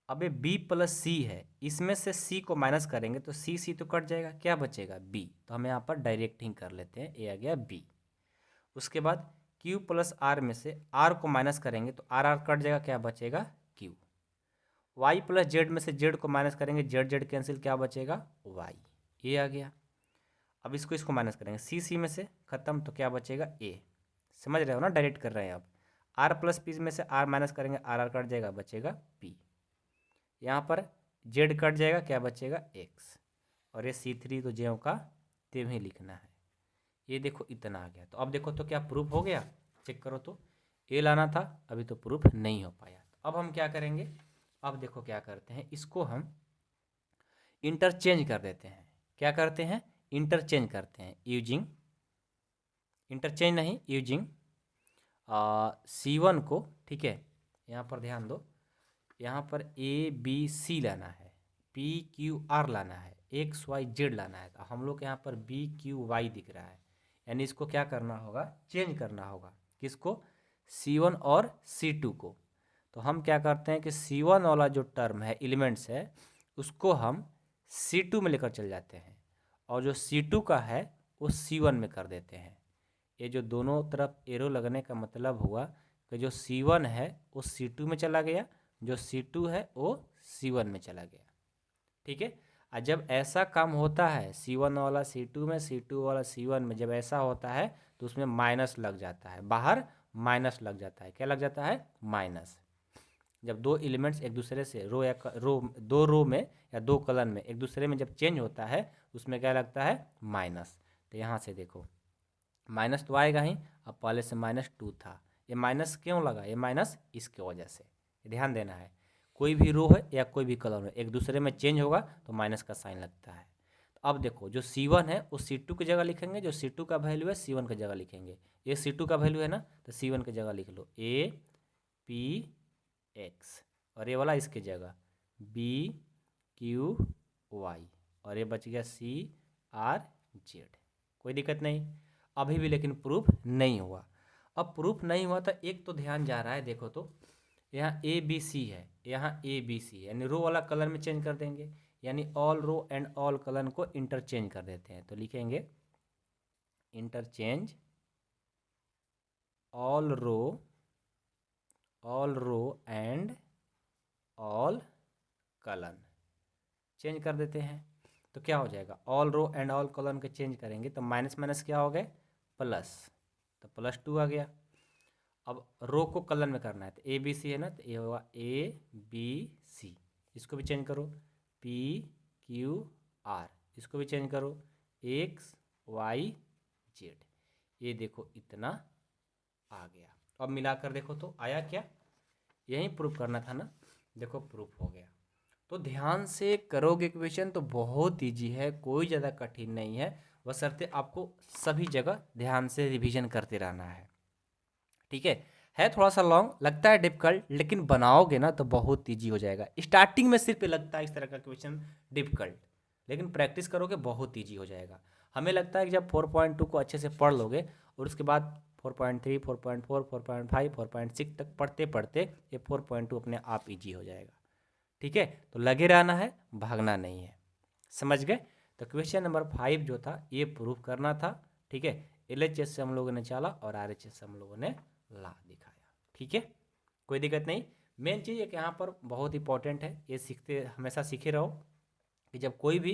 अब ये b प्लस सी है, इसमें से c को माइनस करेंगे तो c तो कट जाएगा, क्या बचेगा b, तो हम यहाँ पर डायरेक्टिंग कर लेते हैं, ये आ गया b। उसके बाद क्यू प्लस आर में से आर को माइनस करेंगे तो आर आर कट जाएगा, क्या बचेगा क्यू। वाई प्लस जेड में से जेड को माइनस करेंगे, जेड जेड कैंसिल, क्या बचेगा वाई, ये आ गया। अब इसको माइनस करेंगे, सी सी में से खत्म तो क्या बचेगा ए। समझ रहे हो ना, डायरेक्ट कर रहे हैं आप। आर प्लस पी में से आर माइनस करेंगे, आर आर कट जाएगा, बचेगा पी। यहाँ पर जेड कट जाएगा, क्या बचेगा एक्स। और ये सी थ्री तो ज्यों का त्यों ही लिखना है। ये देखो इतना आ गया। तो अब देखो तो क्या प्रूफ हो गया, चेक करो तो। ए लाना था, अभी तो प्रूफ नहीं हो पाया। तो अब हम क्या करेंगे, अब देखो क्या करते हैं, इसको हम इंटरचेंज कर देते हैं। क्या करते हैं, इंटरचेंज करते हैं यूजिंग, इंटरचेंज नहीं यूजिंग C1 को, ठीक है। यहाँ पर ध्यान दो, यहाँ पर ए बी सी लाना है, पी क्यू आर लाना है, एक्स वाई जेड लाना है। तो हम लोग यहाँ पर बी क्यू वाई दिख रहा है, यानी इसको क्या करना होगा, चेंज करना होगा। किसको, C1 और C2 को। तो हम क्या करते हैं कि C1 वाला जो टर्म है, एलिमेंट्स है, उसको हम C2 में लेकर चल जाते हैं, और जो C2 का है वो C1 में कर देते हैं। ये जो दोनों तरफ एरो लगने का मतलब हुआ कि जो C1 है वो C2 में चला गया, जो C2 है वो C1 में चला गया, ठीक है। और जब ऐसा काम होता है, C1 वाला C2 में, C2 वाला C1 में, जब ऐसा होता है तो उसमें माइनस लग जाता है, बाहर माइनस लग जाता है। क्या लग जाता है, माइनस। जब दो एलिमेंट्स एक दूसरे से रो या दो रो में या दो कॉलम में एक दूसरे में जब चेंज होता है, उसमें क्या लगता है, माइनस। तो यहाँ से देखो माइनस तो आएगा ही, अब पहले से -2 था, ये माइनस क्यों लगा, ये माइनस इसके वजह से, ध्यान देना है। कोई भी रो है या कोई भी कॉलम है, एक दूसरे में चेंज होगा तो माइनस का साइन लगता है। तो अब देखो जो C1 है वो C2 की जगह लिखेंगे, जो C2 का वैल्यू है C1 की जगह लिखेंगे। ये C2 का वैल्यू है ना, तो C1 की जगह लिख लो A P X, और ये वाला इसके जगह B Q Y, और ये बच गया C R Z। कोई दिक्कत नहीं अभी भी, लेकिन प्रूफ नहीं हुआ। अब प्रूफ नहीं हुआ तो एक तो ध्यान जा रहा है, देखो तो यहाँ ए बी सी है, यहाँ ए बी सी है, यानी रो वाला कलर में चेंज कर देंगे, यानी all row and all colour को इंटरचेंज कर देते हैं। तो लिखेंगे interchange all row and all colour, change कर देते हैं। तो क्या हो जाएगा, all row and all column के चेंज करेंगे तो माइनस माइनस क्या हो गए, प्लस, तो +2 आ गया। अब रो को कलर में करना है, तो ए बी सी है ना, तो ये होगा ए बी सी। इसको भी चेंज करो पी क्यू आर, इसको भी चेंज करो एक्स वाई जेड। ये देखो इतना आ गया। अब मिलाकर देखो तो आया क्या, यही प्रूफ करना था ना, देखो प्रूफ हो गया। तो ध्यान से करोगे क्वेश्चन तो बहुत ईजी है, कोई ज़्यादा कठिन नहीं है, बशर्ते आपको सभी जगह ध्यान से रिवीजन करते रहना है, ठीक है थोड़ा सा लॉन्ग लगता है, डिफिकल्ट, लेकिन बनाओगे ना तो बहुत ईजी हो जाएगा। स्टार्टिंग में सिर्फ लगता है इस तरह का क्वेश्चन डिफिकल्ट, लेकिन प्रैक्टिस करोगे बहुत ईजी हो जाएगा। हमें लगता है कि जब 4.2 को अच्छे से पढ़ लोगे और उसके बाद 4.3, 4.4, 4.5, 4.6 तक पढ़ते पढ़ते ये 4.2 अपने आप ईजी हो जाएगा, ठीक है। तो लगे रहना है, भागना नहीं है, समझ गए। तो क्वेश्चन नंबर 5 जो था ये प्रूफ करना था, ठीक है। LHS से हम लोगों ने चला और RHS से हम लोगों ने ला दिखाया, ठीक है, कोई दिक्कत नहीं। मेन चीज़ एक यहाँ पर बहुत इंपॉर्टेंट है, ये सीखते हमेशा सीखे रहो कि जब कोई भी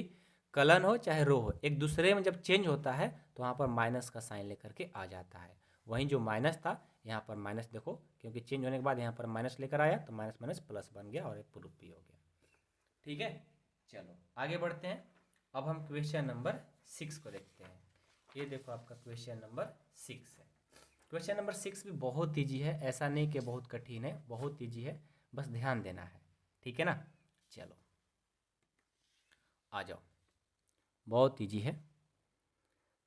कलन हो चाहे रो हो, एक दूसरे में जब चेंज होता है तो वहाँ पर माइनस का साइन लेकर के आ जाता है। वहीं जो माइनस था यहाँ पर माइनस देखो, क्योंकि चेंज होने के बाद यहाँ पर माइनस लेकर आया तो माइनस माइनस प्लस बन गया और एक प्रूफ भी हो गया, ठीक है। चलो आगे बढ़ते हैं। अब हम क्वेश्चन नंबर 6 को देखते हैं। ये देखो आपका क्वेश्चन नंबर 6 है। क्वेश्चन नंबर 6 भी बहुत ईजी है, ऐसा नहीं कि बहुत कठिन है, बहुत ईजी है, बस ध्यान देना है, ठीक है ना। चलो आ जाओ, बहुत ईजी है।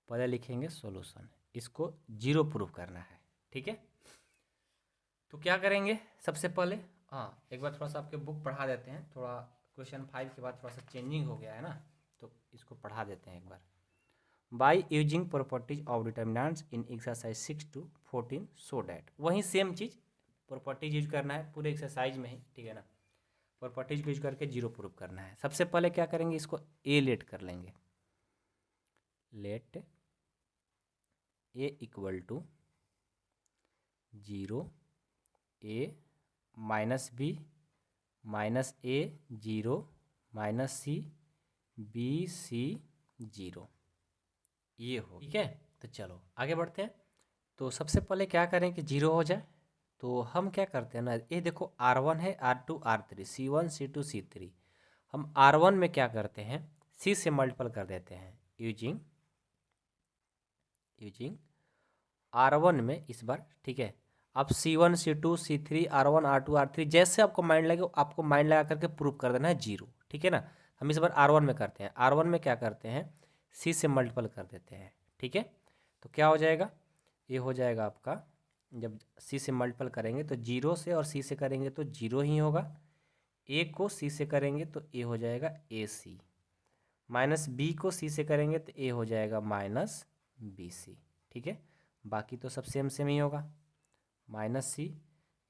पहले लिखेंगे सॉल्यूशन, इसको 0 प्रूफ करना है, ठीक है। तो क्या करेंगे सबसे पहले, हाँ एक बार थोड़ा सा आपके बुक पढ़ा देते हैं, थोड़ा क्वेश्चन 5 के बाद थोड़ा सा चेंजिंग हो गया है ना, तो इसको पढ़ा देते हैं एक बार। By using properties of determinants in exercise 6 to 14 so that, वही सेम चीज़ प्रॉपर्टीज यूज करना है पूरे एक्सरसाइज में ही, ठीक है ना। प्रॉपर्टीज को यूज करके 0 प्रूफ करना है। सबसे पहले क्या करेंगे, इसको ए लेट कर लेंगे, let A equal to 0 a minus B minus a 0 minus C b c 0, ये हो। ठीक है, तो चलो आगे बढ़ते हैं। तो सबसे पहले क्या करें कि 0 हो जाए, तो हम क्या करते हैं ना, ये देखो R1 है, R2 R3 C1 C2 C3, हम R1 में क्या करते हैं, C से मल्टीपल कर देते हैं यूजिंग R1 में इस बार। ठीक है, अब C1 C2 C3 R1 R2 R3 जैसे आपको माइंड लगे आपको माइंड लगा करके प्रूव कर देना है 0। ठीक है ना, हम इस बार R1 में करते हैं, R1 में क्या करते हैं, C से मल्टीपल कर देते हैं। ठीक है, तो क्या हो जाएगा, ये हो जाएगा आपका, जब C से मल्टीपल करेंगे तो 0 से और C से करेंगे तो 0 ही होगा, A को C से करेंगे तो A हो जाएगा AC, माइनस B को C से करेंगे तो A हो जाएगा माइनस BC। ठीक है, बाकी तो सब सेम सेम ही होगा, माइनस सी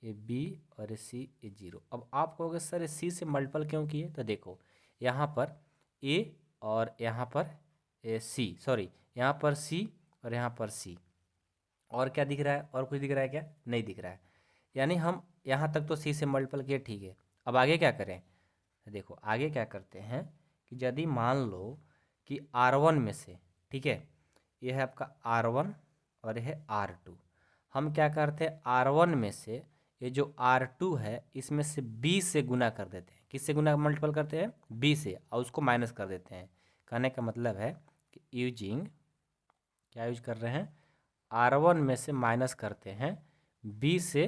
ए बी और ए सी ए 0। अब आप कहोगे सर ए सी से मल्टीपल क्यों किए, तो देखो यहाँ पर ए और यहाँ पर ए सी, सॉरी यहाँ पर सी और यहाँ पर सी, और क्या दिख रहा है, और कुछ दिख रहा है क्या, नहीं दिख रहा है, यानी हम यहाँ तक तो सी से मल्टीपल किए। ठीक है, अब आगे क्या करें, देखो आगे क्या करते हैं कि यदि मान लो कि R1 में से, ठीक है, ये है आपका R1 और ये है R2, हम क्या करते हैं R1 में से ये जो R2 है इसमें से B से गुना कर देते हैं, किससे गुना मल्टीपल करते हैं, B से, और उसको माइनस कर देते हैं। कहने का मतलब है कि यूजिंग, क्या यूज कर रहे हैं, R1 में से माइनस करते हैं B से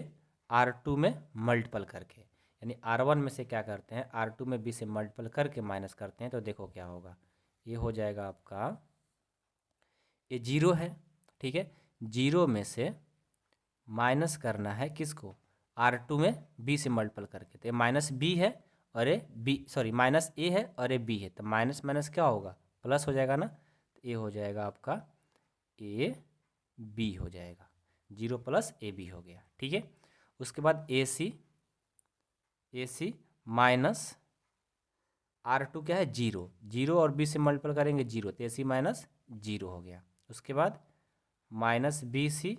R2 में मल्टीपल करके, यानी R1 में से क्या करते हैं R2 में B से मल्टीपल करके माइनस करते हैं, तो देखो क्या होगा, ये हो जाएगा आपका, ये 0 है। ठीक है, 0 में से माइनस करना है किसको, R2 में B से मल्टीपल करके, तो ये माइनस B है और ये B, सॉरी माइनस A है और ये B है, तो माइनस माइनस क्या होगा, प्लस हो जाएगा ना, तो ये हो जाएगा आपका AB हो जाएगा, 0 प्लस AB हो गया। ठीक है, उसके बाद AC माइनस R2 क्या है 0, 0 और B से मल्टीपल करेंगे 0, तो AC माइनस 0 हो गया। उसके बाद माइनस BC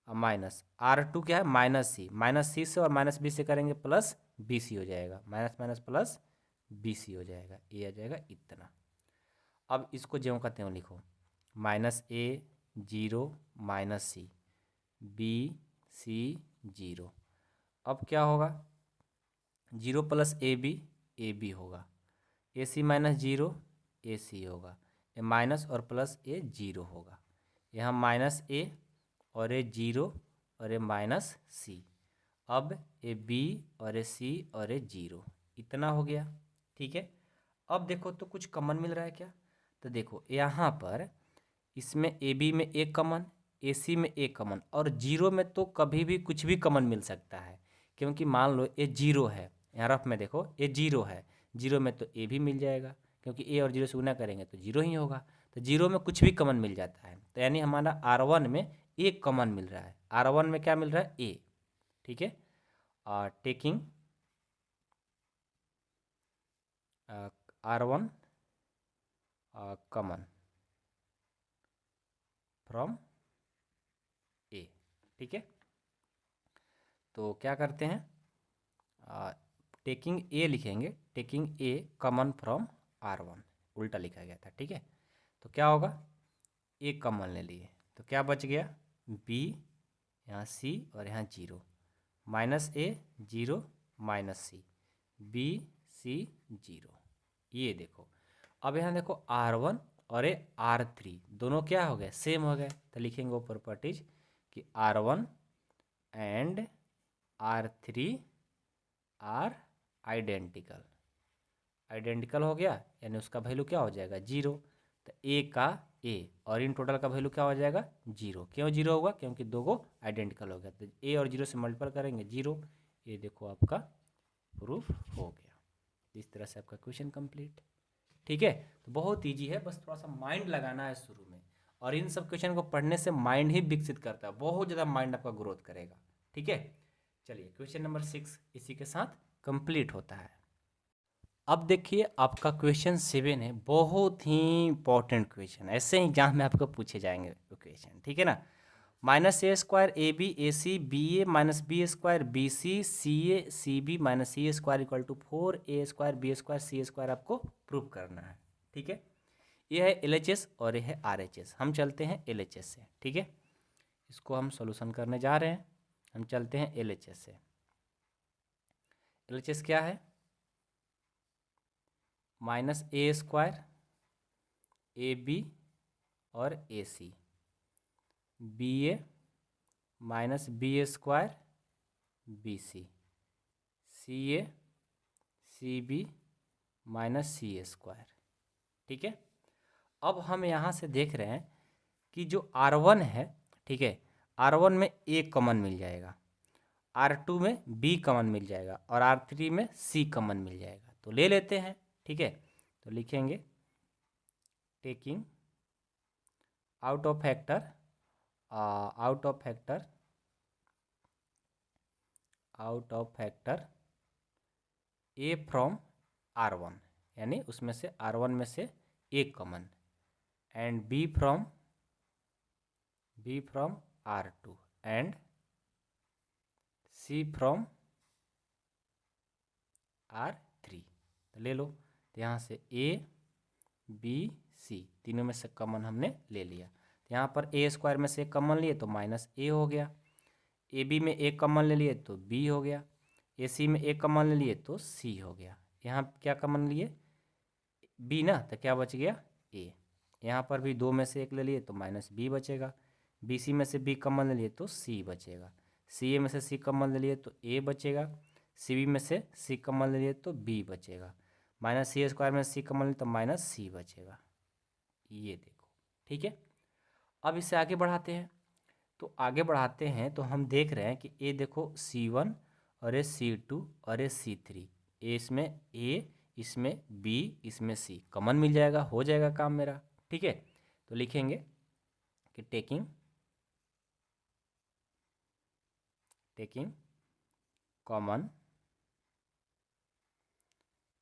और माइनस R2 क्या है माइनस C से और माइनस B से करेंगे प्लस BC हो जाएगा, माइनस माइनस प्लस BC हो जाएगा, ये आ जाएगा इतना। अब इसको ज्यों का त्यों लिखो, minus A 0 minus C BC 0, अब क्या होगा, 0 प्लस AB होगा, AC माइनस 0 AC होगा, ये माइनस और प्लस ये 0 होगा, यहाँ माइनस A और ये 0 और ये माइनस C, अब ये B और ये C और ये 0, इतना हो गया। ठीक है, अब देखो तो कुछ कॉमन मिल रहा है क्या, तो देखो यहाँ पर इसमें AB में एक कॉमन, AC में एक कॉमन, और 0 में तो कभी भी कुछ भी कॉमन मिल सकता है, क्योंकि मान लो ये 0 है, यहाँ रफ में देखो ये 0 है, 0 में तो A भी मिल जाएगा, क्योंकि A और 0 से गुना करेंगे तो 0 ही होगा, तो 0 में कुछ भी कॉमन मिल जाता है, तो यानी हमारा R1 में एक कॉमन मिल रहा है, R1 में क्या मिल रहा है A। ठीक है, taking R1 common from A। ठीक है, तो क्या करते हैं, टेकिंग A लिखेंगे, taking A common from R1, उल्टा लिखा गया था। ठीक है, तो क्या होगा, A कॉमन ले लिए तो क्या बच गया, B, यहाँ C और यहाँ 0, minus A 0 minus C BC 0, ये देखो। अब यहाँ देखो R1 और ये R3 दोनों क्या हो गए, सेम हो गए, तो लिखेंगे वो प्रॉपर्टीज कि R1 and R3 are identical हो गया, यानी उसका वैल्यू क्या हो जाएगा 0, तो A का A और इन टोटल का वैल्यू क्या हो जाएगा 0। क्यों 0 होगा, क्योंकि दो गो आइडेंटिकल हो गया, तो A और 0 से मल्टीपल करेंगे 0, ये देखो आपका प्रूफ हो गया। इस तरह से आपका क्वेश्चन कंप्लीट। ठीक है, तो बहुत ईजी है, बस थोड़ा सा माइंड लगाना है शुरू में, और इन सब क्वेश्चन को पढ़ने से माइंड ही विकसित करता है, बहुत ज़्यादा माइंड आपका ग्रोथ करेगा। ठीक है, चलिए क्वेश्चन नंबर 6 इसी के साथ कंप्लीट होता है। अब देखिए आपका क्वेश्चन 7 है, बहुत ही इंपॉर्टेंट क्वेश्चन, ऐसे ही एग्जाम में आपको पूछे जाएंगे क्वेश्चन। ठीक है ना, minus A square A b a c b A minus B square B c c a c b minus c square equal to 4a² b² c² आपको प्रूव करना है। ठीक है, ये है LHS और ये है RHS। हम चलते हैं LHS से। ठीक है, इसको हम सॉल्यूशन करने जा रहे हैं। हम चलते हैं LHS से। LHS क्या है? माइनस a² ए बी और ए c b A minus b² B C a c b minus c²। ठीक है, अब हम यहाँ से देख रहे हैं कि जो R1 है, ठीक है, R1 में A कॉमन मिल जाएगा, R2 में B कॉमन मिल जाएगा और R3 में C कॉमन मिल जाएगा। तो ले लेते हैं। ठीक है, तो लिखेंगे taking out of factor A from R1, यानी उसमें से R1 में से A common, and B from R2 and C from R3। तो ले लो। तो यहाँ से A B C तीनों में से कॉमन हमने ले लिया। तो यहाँ पर a² में से कॉमन लिए तो माइनस A हो गया, AB में A कॉमन ले लिए तो B हो गया, AC में A कॉमन ले लिए तो C हो गया। यहाँ क्या कॉमन लिए? B ना, तो क्या बच गया? A। यहाँ पर भी 2 में से 1 ले लिए तो माइनस B बचेगा, BC में से B कॉमन ले लिए तो C बचेगा, CA में से C कॉमन ले लिए तो A बचेगा, CB में से C कॉमन ले लिए तो B बचेगा, माइनस C² में C कॉमन ले तो माइनस C बचेगा। ये देखो। ठीक है, अब इसे आगे बढ़ाते हैं। तो आगे बढ़ाते हैं तो हम देख रहे हैं कि ये देखो C1 और ये C2 और ये C3, ए इसमें A, इसमें B, इसमें C कॉमन मिल जाएगा, हो जाएगा काम मेरा। ठीक है, तो लिखेंगे कि taking common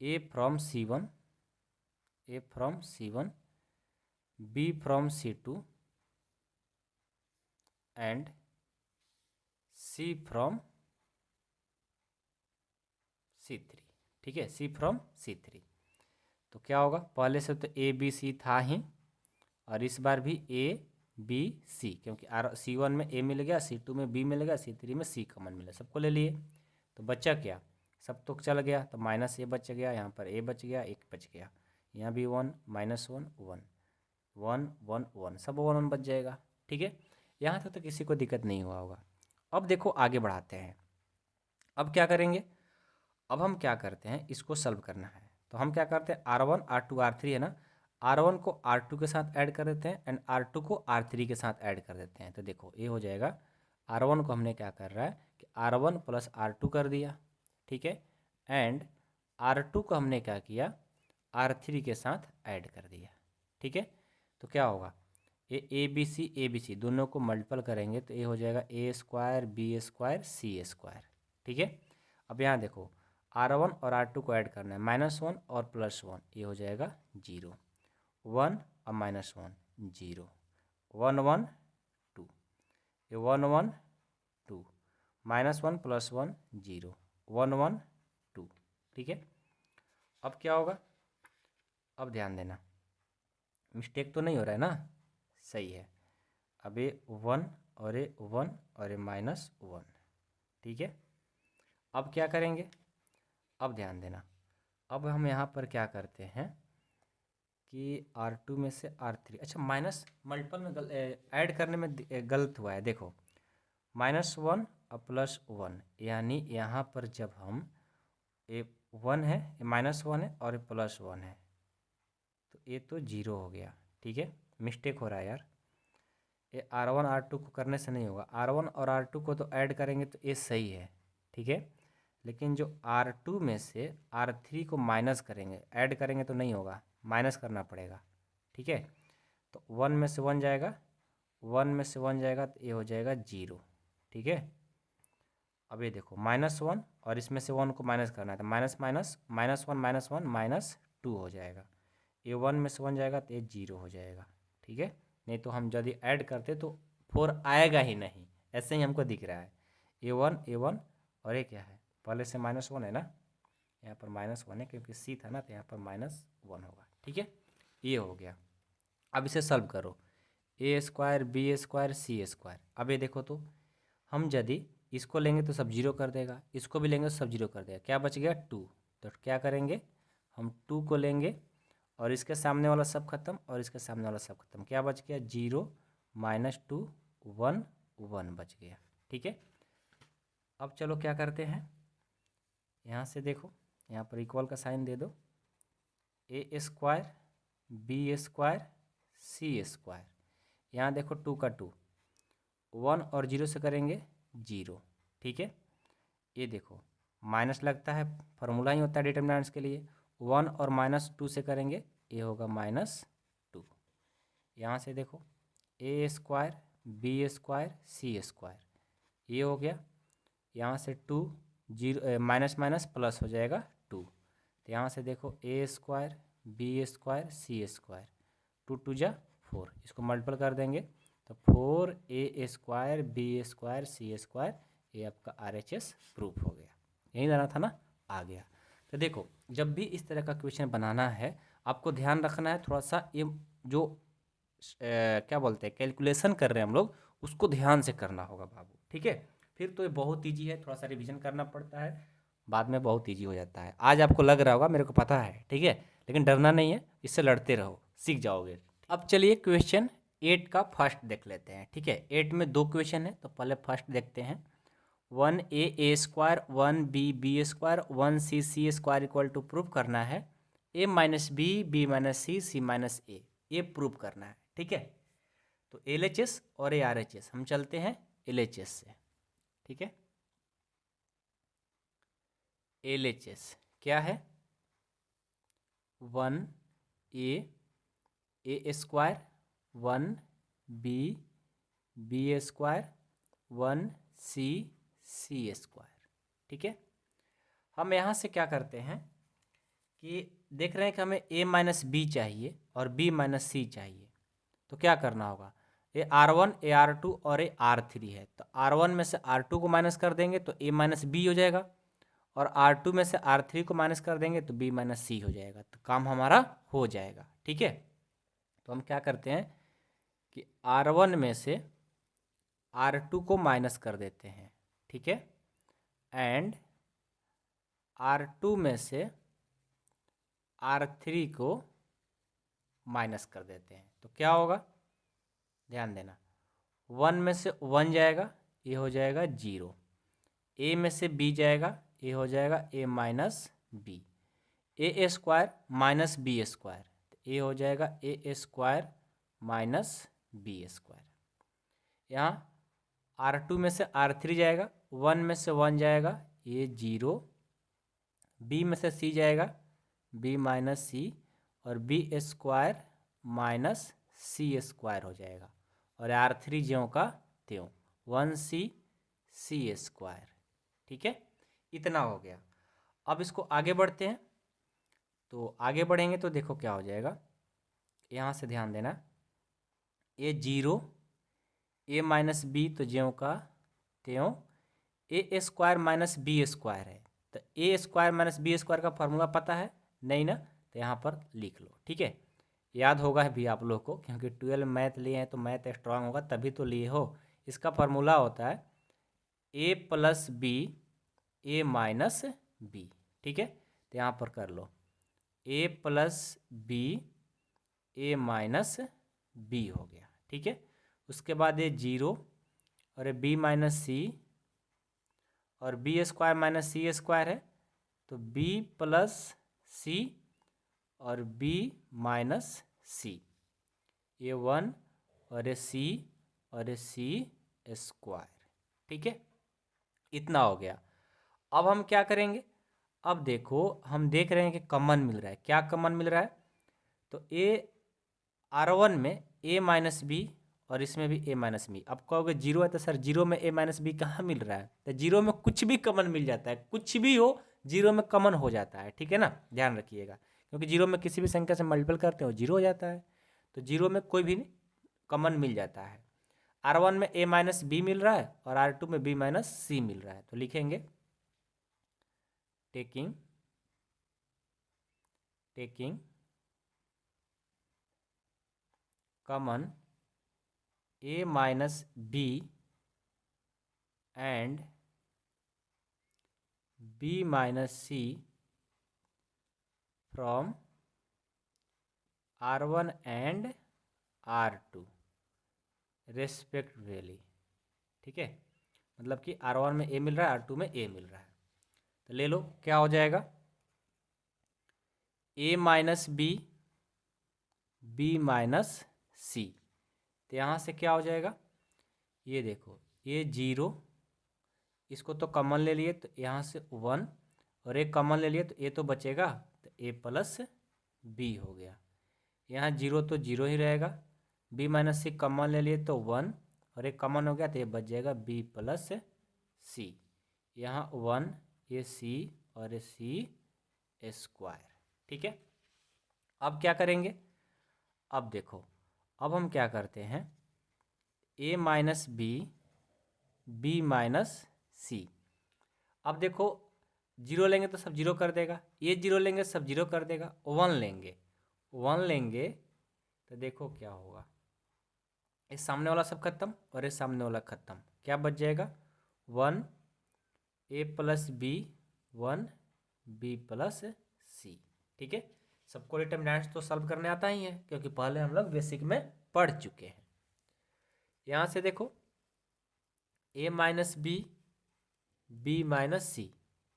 A from C1 B from C2 and C from C3। ठीक है, C फ्रॉम C3। तो क्या होगा? पहले से तो A B C था ही, और इस बार भी A B C, क्योंकि C1 में A मिल गया, C2 में B मिल गया, C3 में C कॉमन मिला, सबको ले लिए। तो बचा क्या? सब तो चल गया, तो माइनस A बच गया, यहाँ पर A बच गया, 1 बच गया, यहाँ भी 1 माइनस 1 1 1 1 1 सब 1 1 बच जाएगा। ठीक है, यहाँ तक तो किसी को दिक्कत नहीं हुआ होगा। अब देखो आगे बढ़ाते हैं। अब क्या करेंगे? अब हम क्या करते हैं, इसको सॉल्व करना है। तो हम क्या करते हैं, R1 R2 R3 है ना, R1 को R2 के साथ ऐड कर देते हैं एंड R2 को R3 के साथ ऐड कर देते हैं। तो देखो ये हो जाएगा, R1 को हमने क्या कर रहा है कि R1 प्लस R2 कर दिया। ठीक है, एंड R2 को हमने क्या किया, R3 के साथ ऐड कर दिया। ठीक है, तो क्या होगा, ये ए बी सी दोनों को मल्टीपल करेंगे तो ये हो जाएगा A² B² C²। ठीक है, अब यहाँ देखो R1 और R2 को ऐड करना है, -1 और +1, ये हो जाएगा 0, 1 और -1 0, 1 1 2, ये 1 1 2, -1 +1 0, 1 1 2। ठीक है, अब क्या होगा? अब ध्यान देना, मिस्टेक तो नहीं हो रहा है ना? सही है। अब ये 1 और ये 1 और ये -1। ठीक है, अब क्या करेंगे? अब ध्यान देना, अब हम यहाँ पर क्या करते हैं कि R2 में से R3, अच्छा माइनस मल्टीपल में ऐड करने में गलत हुआ है। देखो -1 और +1, यानी यहाँ पर जब हम ये 1 है, ये -1 है और ये +1 है, तो ये तो 0 हो गया। ठीक है, मिस्टेक हो रहा है यार, ये R1 R2 को करने से नहीं होगा, R1 और R2 को तो ऐड करेंगे तो ये सही है। ठीक है, लेकिन जो R2 में से R3 को माइनस करेंगे, ऐड करेंगे तो नहीं होगा, माइनस करना पड़ेगा। ठीक है, तो 1 में से 1 जाएगा, 1 में से 1 जाएगा तो ये हो जाएगा 0। ठीक है, अब ये देखो -1 और इसमें से 1 को माइनस करना है, तो माइनस माइनस -1 -2 हो जाएगा, ये 1 में से 1 जाएगा तो ये 0 हो जाएगा। ठीक है, नहीं तो हम यदि ऐड करते तो 4 आएगा ही नहीं, ऐसे ही हमको दिख रहा है। A1 और ये क्या है, पहले से -1 है ना, यहाँ पर -1 है क्योंकि C था ना, तो यहाँ पर -1 होगा। ठीक है, ये हो गया। अब इसे सॉल्व करो, A² B² C²। अब ये देखो तो हम यदि इसको लेंगे तो सब 0 कर देगा, इसको भी लेंगे तो सब 0 कर देगा, क्या बच गया 2। तो क्या करेंगे, हम 2 को लेंगे और इसके सामने वाला सब खत्म और इसके सामने वाला सब खत्म, क्या बच गया 0 -2 1 1 बच गया। ठीक है, अब चलो क्या करते हैं, यहाँ से देखो, यहाँ पर इक्वल का साइन दे दो, A² B² C²। यहाँ देखो 2 का 2, 1 और 0 से करेंगे 0। ठीक है, ये देखो माइनस लगता है, फार्मूला ही होता है डिटर्मिनेंट्स के लिए। 1 और -2 से करेंगे, ये होगा -2। यहाँ से देखो A² B² C², ये हो गया। यहाँ से 2 0 माइनस प्लस हो जाएगा 2। तो यहाँ से देखो A² B² C², 2 2 जा 4, इसको मल्टीपल कर देंगे तो 4A² B² C², ये आपका RHS प्रूफ हो गया। यही जाना था ना, आ गया। तो देखो जब भी इस तरह का क्वेश्चन बनाना है, आपको ध्यान रखना है थोड़ा सा, ये जो क्या बोलते हैं कैलकुलेशन कर रहे हैं हम लोग, उसको ध्यान से करना होगा बाबू। ठीक है, फिर तो ये बहुत ईजी है, थोड़ा सा रिवीजन करना पड़ता है, बाद में बहुत ईजी हो जाता है। आज आपको लग रहा होगा मेरे को पता है, ठीक है, लेकिन डरना नहीं है, इससे लड़ते रहो, सीख जाओगे। अब चलिए क्वेश्चन 8 का फर्स्ट देख लेते हैं। ठीक है, 8 में 2 क्वेश्चन है, तो पहले फर्स्ट देखते हैं। 1A A², 1B B², 1C C² equal to prove करना है A - B B - C C - A, ये प्रूव करना है। ठीक है, तो LHS और ARHS, हम चलते हैं LHS से। ठीक है, LHS क्या है, 1A A², 1B B², 1C C²। ठीक है, हम यहाँ से क्या करते हैं कि देख रहे हैं कि हमें A - B चाहिए और B - C चाहिए, तो क्या करना होगा, ये R1 AR2 और ये R3 है, तो R1 में से R2 को माइनस कर देंगे तो A - B हो जाएगा, और R2 में से R3 को माइनस कर देंगे तो B - C हो जाएगा, तो काम हमारा हो जाएगा। ठीक है, तो हम क्या करते हैं कि R1 में से R2 को माइनस कर देते हैं। ठीक है, एंड R2 में से R3 को माइनस कर देते हैं, तो क्या होगा, ध्यान देना, 1 में से 1 जाएगा, ये हो जाएगा 0, A में से B जाएगा, ये हो जाएगा A - B, A² - B², ये हो जाएगा A² - B²। यहाँ R2 में से R3 जाएगा, 1 में से 1 जाएगा, ये 0, B में से C जाएगा, B - C, और B² - C² हो जाएगा, और R3 ज्यों का त्यों 1C C²। ठीक है, इतना हो गया। अब इसको आगे बढ़ते हैं, तो आगे बढ़ेंगे तो देखो क्या हो जाएगा, यहाँ से ध्यान देना, ये 0 A - B तो ज्यों का त्यों, A² - B² है, तो A² - B² का फॉर्मूला पता है नहीं ना, तो यहाँ पर लिख लो। ठीक है, याद होगा भी आप लोग को, क्योंकि 12 मैथ लिए हैं तो मैथ स्ट्रांग होगा तभी तो लिए हो। इसका फॉर्मूला होता है A + B A - B। ठीक है, तो यहाँ पर कर लो A + B A - B हो गया। ठीक है, उसके बाद ये 0 और ये B - C और B² - C² है, तो B + C और B - C, ये 1 और ये C और ये C²। ठीक है, इतना हो गया। अब हम क्या करेंगे, अब देखो हम देख रहे हैं कि कॉमन मिल रहा है, क्या कॉमन मिल रहा है, तो R1 में A - B और इसमें भी A - B। अब कहोगे 0 है तो सर 0 में A - B कहाँ मिल रहा है, तो 0 में कुछ भी कॉमन मिल जाता है, कुछ भी हो 0 में कॉमन हो जाता है। ठीक है ना, ध्यान रखिएगा, क्योंकि 0 में किसी भी संख्या से मल्टीपल करते हो 0 हो जाता है, तो 0 में कोई भी कॉमन मिल जाता है। R1 में A माइनस बी मिल रहा है और R2 में B माइनस सी मिल रहा है, तो लिखेंगे taking common A minus b and B minus c from R1 and R2 respectively. ठीक है, मतलब कि R1 में A मिल रहा है, R2 में A मिल रहा है, तो ले लो क्या हो जाएगा A माइनस बी माइनस सी। तो यहाँ से क्या हो जाएगा, ये देखो ये 0, इसको तो कॉमन ले लिए तो यहाँ से 1 और एक कॉमन ले लिए तो ये तो बचेगा, तो A प्लस बी हो गया। यहाँ 0 तो 0 ही रहेगा, B माइनस सी कॉमन ले लिए तो 1 और एक कॉमन हो गया तो ये बच जाएगा B प्लस सी। यहाँ 1 ये C और ये C स्क्वायर। ठीक है, अब क्या करेंगे, अब देखो अब हम क्या करते हैं, A माइनस बी माइनस सी। अब देखो 0 लेंगे तो सब 0 कर देगा, ये 0 लेंगे सब 0 कर देगा, 1 लेंगे तो देखो क्या होगा, ये सामने वाला सब खत्म और ये सामने वाला खत्म, क्या बच जाएगा 1 A plus B 1 B plus C. ठीक है, सबको डिटरमिनेंट्स तो सॉल्व करने आता ही है क्योंकि पहले हम लोग बेसिक में पढ़ चुके हैं। यहाँ से देखो A माइनस बी माइनस सी,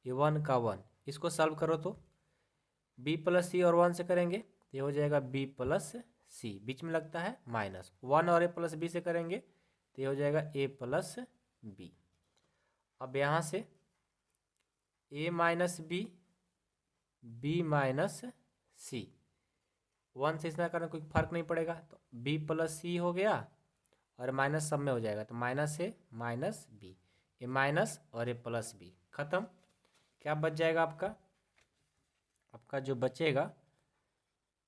ये 1 का 1, इसको सॉल्व करो तो B प्लस सी और 1 से करेंगे तो ये हो जाएगा B प्लस सी, बीच में लगता है माइनस, 1 और A प्लस बी से करेंगे तो ये हो जाएगा A प्लस बी। अब यहाँ से A माइनस बी माइनस सी, 1 से इसमें करना कोई फर्क नहीं पड़ेगा, तो B प्लस सी हो गया और माइनस सब में हो जाएगा, तो माइनस A माइनस बी, ये माइनस और ये प्लस बी खत्म। क्या बच जाएगा आपका जो बचेगा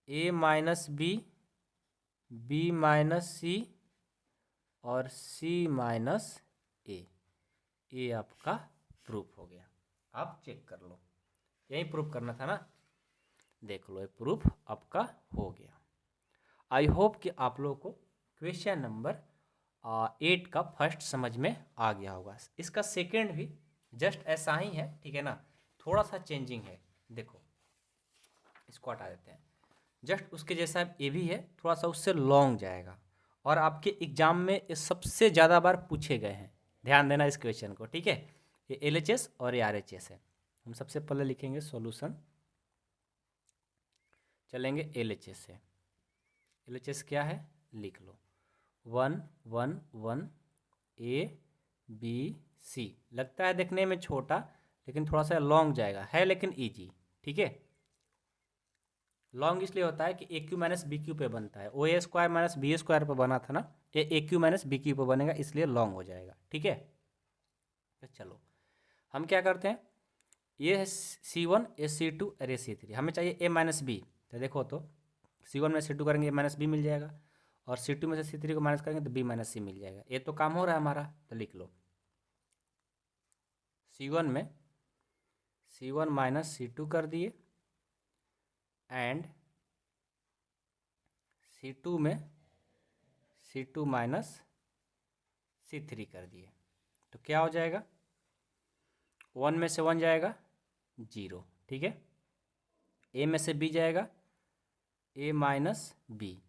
A माइनस बी माइनस सी और C माइनस ए, ये आपका प्रूफ हो गया। आप चेक कर लो, यही प्रूफ करना था ना, देख लो ये प्रूफ आपका हो गया। आई होप कि आप लोगों को क्वेश्चन नंबर 8 का फर्स्ट समझ में आ गया होगा। इसका सेकंड भी जस्ट ऐसा ही है, ठीक है ना, थोड़ा सा चेंजिंग है, देखो इसको हटा देते हैं, जस्ट उसके जैसा ये भी है, थोड़ा सा उससे लॉन्ग जाएगा और आपके एग्जाम में ये सबसे ज़्यादा बार पूछे गए हैं, ध्यान देना इस क्वेश्चन को। ठीक है, ये LHS और ये RHS है। हम सबसे पहले लिखेंगे सॉल्यूशन, चलेंगे LHS से। LHS क्या है लिख लो, 1 1 1 A B C, लगता है देखने में छोटा लेकिन थोड़ा सा लॉन्ग जाएगा, है लेकिन इजी। ठीक है, लॉन्ग इसलिए होता है कि ए क्यू माइनस बी क्यू पे बनता है, OA square minus B square पे बना था ना, ये a Q minus B q पे बनेगा, इसलिए लॉन्ग हो जाएगा। ठीक है, तो चलो हम क्या करते हैं, ये है C1 ये C2 और ये C3, हमें चाहिए A माइनस बी, तो देखो तो C1 में C2 करेंगे A माइनस बी मिल जाएगा और C2 में से C3 को माइनस करेंगे तो B माइनस सी मिल जाएगा। ये तो काम हो रहा है हमारा, तो लिख लो C1 में C1 माइनस C2 कर दिए एंड C2 में C2 माइनस C3 कर दिए, तो क्या हो जाएगा 1 में से 1 जाएगा 0। ठीक है, A में से B जाएगा A minus B,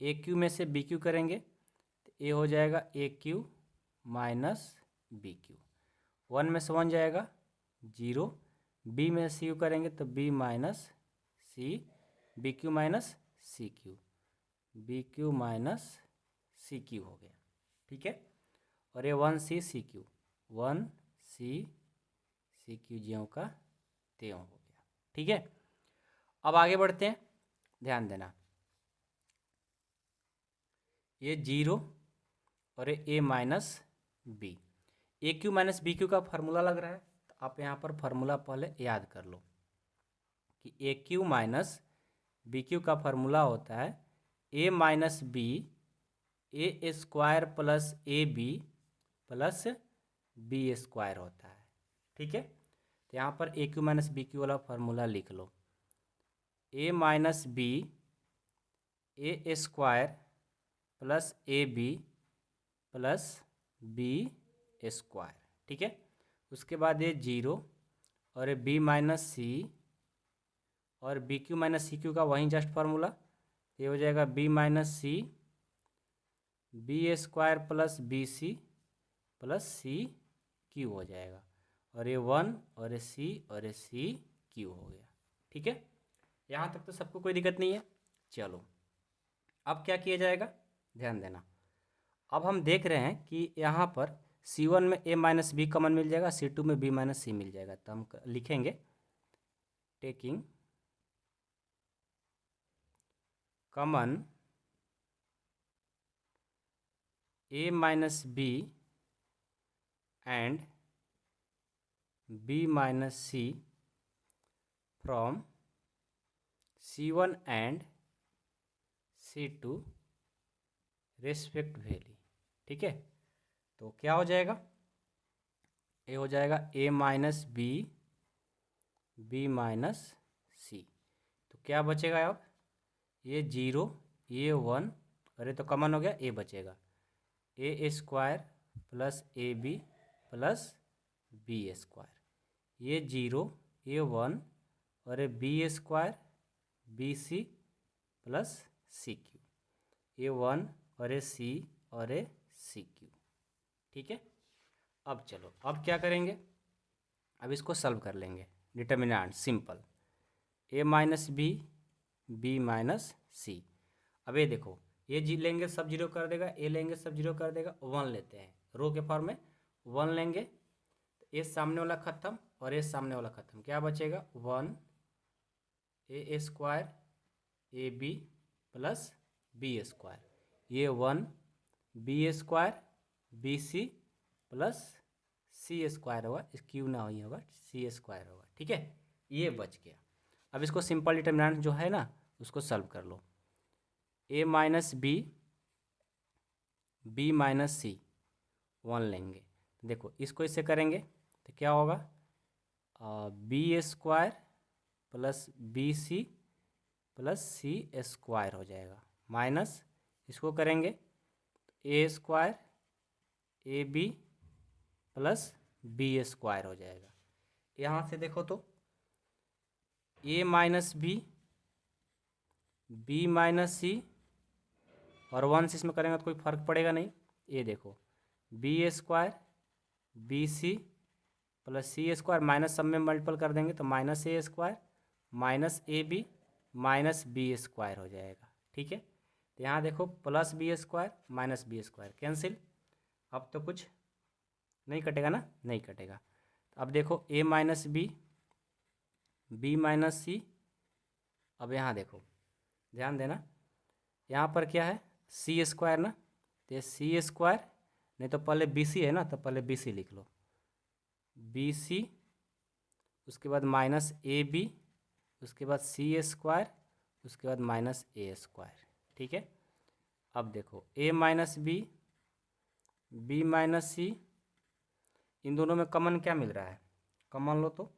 a q में से बी क्यू करेंगे तो ए हो जाएगा a Q minus B q, 1 में से 1 जाएगा 0, बी में सी क्यू करेंगे तो बी माइनस सी, बी क्यू माइनस सी cube, B Q minus C Q हो गया। ठीक है, और ये 1C C Q, 1C C Q ज्यों का त्यों हो गया। ठीक है, अब आगे बढ़ते हैं, ध्यान देना ये 0 और ये A minus B, a Q minus B Q का फार्मूला लग रहा है, तो आप यहाँ पर फार्मूला पहले याद कर लो कि ए क्यू माइनस बी क्यू का फार्मूला होता है A minus B A square plus A B plus B square होता है। ठीक है, तो यहाँ पर A Q minus B cube वाला फार्मूला लिख लो। A minus B A square plus A B plus B square. ठीक है, उसके बाद ये जीरो और ये बी माइनस सी और बी क्यू माइनस सी क्यू का वहीं जस्ट फार्मूला, ये हो जाएगा बी माइनस सी b square plus B C plus C Q हो जाएगा, और ये वन और ये सी क्यू हो गया। ठीक है, यहाँ तक तो सबको कोई दिक्कत नहीं है। चलो अब क्या किया जाएगा, ध्यान देना। अब हम देख रहे हैं कि यहाँ पर C1 में a माइनस बी कॉमन मिल जाएगा, C2 में b माइनस सी मिल जाएगा। तो हम लिखेंगे taking common a minus b and b minus c from C1 and C2 respectively. ठीक है, तो क्या हो जाएगा, ये हो जाएगा a माइनस बी माइनस सी। तो क्या बचेगा अब, ये जीरो ये वन और ये तो कॉमन हो गया, ए बचेगा A square plus A B plus B square, ये जीरो ये वन और ये B square B C plus सी क्यू, ये वन और ये सी क्यू। ठीक है, अब चलो अब क्या करेंगे, अब इसको सॉल्व कर लेंगे। डिटर्मिनेंट सिंपल, ए माइनस बी माइनस सी। अब ये देखो, ये जी लेंगे सब जीरो कर देगा, ए लेंगे सब जीरो कर देगा, वन लेते हैं रो के फॉर्म में, वन लेंगे तो ए सामने वाला खत्म और ए सामने वाला खत्म, क्या बचेगा one A square A B plus B square, ये one B square B C plus C square होगा, इस क्यू ना ही होगा सी स्क्वायर होगा। ठीक है, ये बच गया। अब इसको सिंपल डिटर्मिनेंट जो है ना उसको सॉल्व कर लो। A minus B minus C one लेंगे, देखो इसको इससे करेंगे तो क्या होगा, B square plus B C plus C square हो जाएगा, माइनस इसको करेंगे A square A B plus B square हो जाएगा। यहाँ से देखो तो ए माइनस बी माइनस सी और वन से इसमें करेंगे तो कोई फर्क पड़ेगा नहीं। ये देखो B square B C plus C square minus सब में मल्टीपल कर देंगे तो minus A square minus A B minus B square हो जाएगा। ठीक है, तो यहाँ देखो plus B square minus B square cancel, अब तो कुछ नहीं कटेगा ना, नहीं कटेगा। अब देखो ए माइनस बी माइनस सी, अब यहाँ देखो ध्यान देना, यहाँ पर क्या है सी स्क्वायर ना, तो ये सी स्क्वायर नहीं तो पहले बी सी है ना, तो पहले बी सी लिख लो, बी सी उसके बाद माइनस ए बी उसके बाद सी स्क्वायर उसके बाद माइनस ए स्क्वायर। ठीक है, अब देखो ए माइनस बी माइनस सी, इन दोनों में कॉमन क्या मिल रहा है, कॉमन लो तो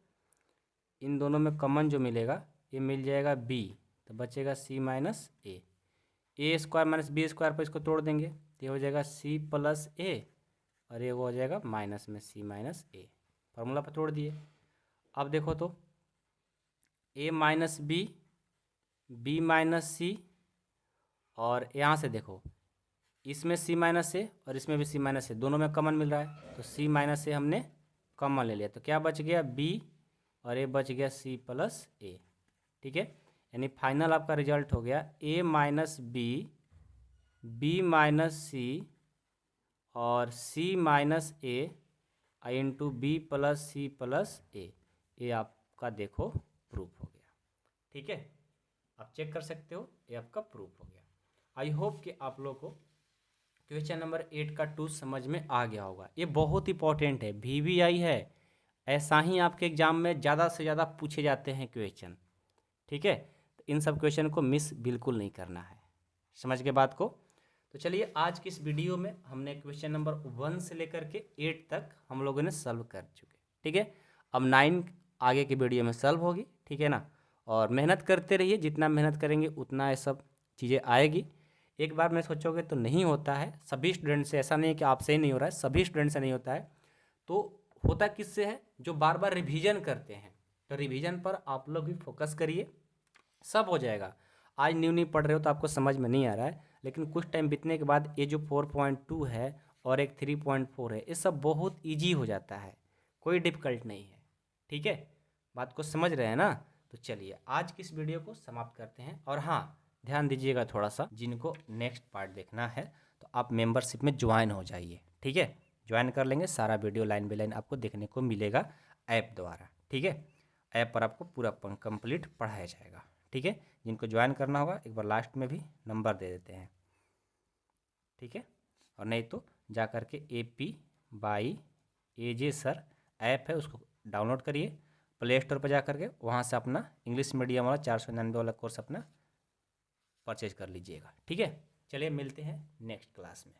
इन दोनों में कॉमन जो मिलेगा ये मिल जाएगा बी, तो बचेगा सी माइनस ए स्क्वायर माइनस बी स्क्वायर पर इसको तोड़ देंगे तो ये हो जाएगा सी प्लस ए और ये वो हो जाएगा माइनस में सी माइनस ए, फार्मूला पर तोड़ दिए। अब देखो तो ए माइनस बी माइनस सी और यहाँ से देखो इसमें सी माइनस ए और इसमें भी सी माइनस ए, दोनों में कॉमन मिल रहा है तो सी माइनस ए हमने कॉमन ले लिया, तो क्या बच गया बी और ये बच गया सी प्लस ए। ठीक है, यानी फाइनल आपका रिजल्ट हो गया ए माइनस बी माइनस सी और C minus A into B plus C plus A, ये आपका देखो प्रूफ हो गया। ठीक है, आप चेक कर सकते हो, ये आपका प्रूफ हो गया। आई होप कि आप लोग को क्वेश्चन नंबर 8 का 2 समझ में आ गया होगा। ये बहुत इंपॉर्टेंट है, VVI है, ऐसा ही आपके एग्जाम में ज़्यादा से ज़्यादा पूछे जाते हैं क्वेश्चन। ठीक है, तो इन सब क्वेश्चन को मिस बिल्कुल नहीं करना है, समझ के बात को। तो चलिए आज की इस वीडियो में हमने क्वेश्चन नंबर 1 से लेकर के 8 तक हम लोगों ने सॉल्व कर चुके, ठीक है। अब 9 आगे की वीडियो में सॉल्व होगी, ठीक है ना। और मेहनत करते रहिए, जितना मेहनत करेंगे उतना ये सब चीज़ें आएगी। एक बार में सोचोगे तो नहीं होता है। सभी स्टूडेंट से, ऐसा नहीं है कि आपसे ही नहीं हो रहा है, सभी स्टूडेंट से नहीं होता है। तो होता किससे है? जो बार बार रिवीजन करते हैं। तो रिवीजन पर आप लोग भी फोकस करिए, सब हो जाएगा। आज न्यू न्यू पढ़ रहे हो तो आपको समझ में नहीं आ रहा है, लेकिन कुछ टाइम बीतने के बाद ये जो 4.2 है और एक 3.4 है, ये सब बहुत ईजी हो जाता है, कोई डिफ़िकल्ट नहीं है, ठीक है। बात को समझ रहे हैं ना। तो चलिए आज की इस वीडियो को समाप्त करते हैं। और हाँ, ध्यान दीजिएगा थोड़ा सा, जिनको नेक्स्ट पार्ट देखना है तो आप मेंबरशिप में ज्वाइन हो जाइए, ठीक है। ज्वाइन कर लेंगे, सारा वीडियो लाइन बाई लाइन आपको देखने को मिलेगा ऐप द्वारा, ठीक है। ऐप पर आपको पूरा कंप्लीट पढ़ाया जाएगा, ठीक है। जिनको ज्वाइन करना होगा एक बार लास्ट में भी नंबर दे देते हैं, ठीक है। और नहीं तो जा कर के AP/AJ सर ऐप है, उसको डाउनलोड करिए प्ले स्टोर पर जा कर के, वहाँ से अपना इंग्लिश मीडियम वाला 499 वाला कोर्स अपना परचेज कर लीजिएगा, ठीक है। चलिए मिलते हैं नेक्स्ट क्लास में।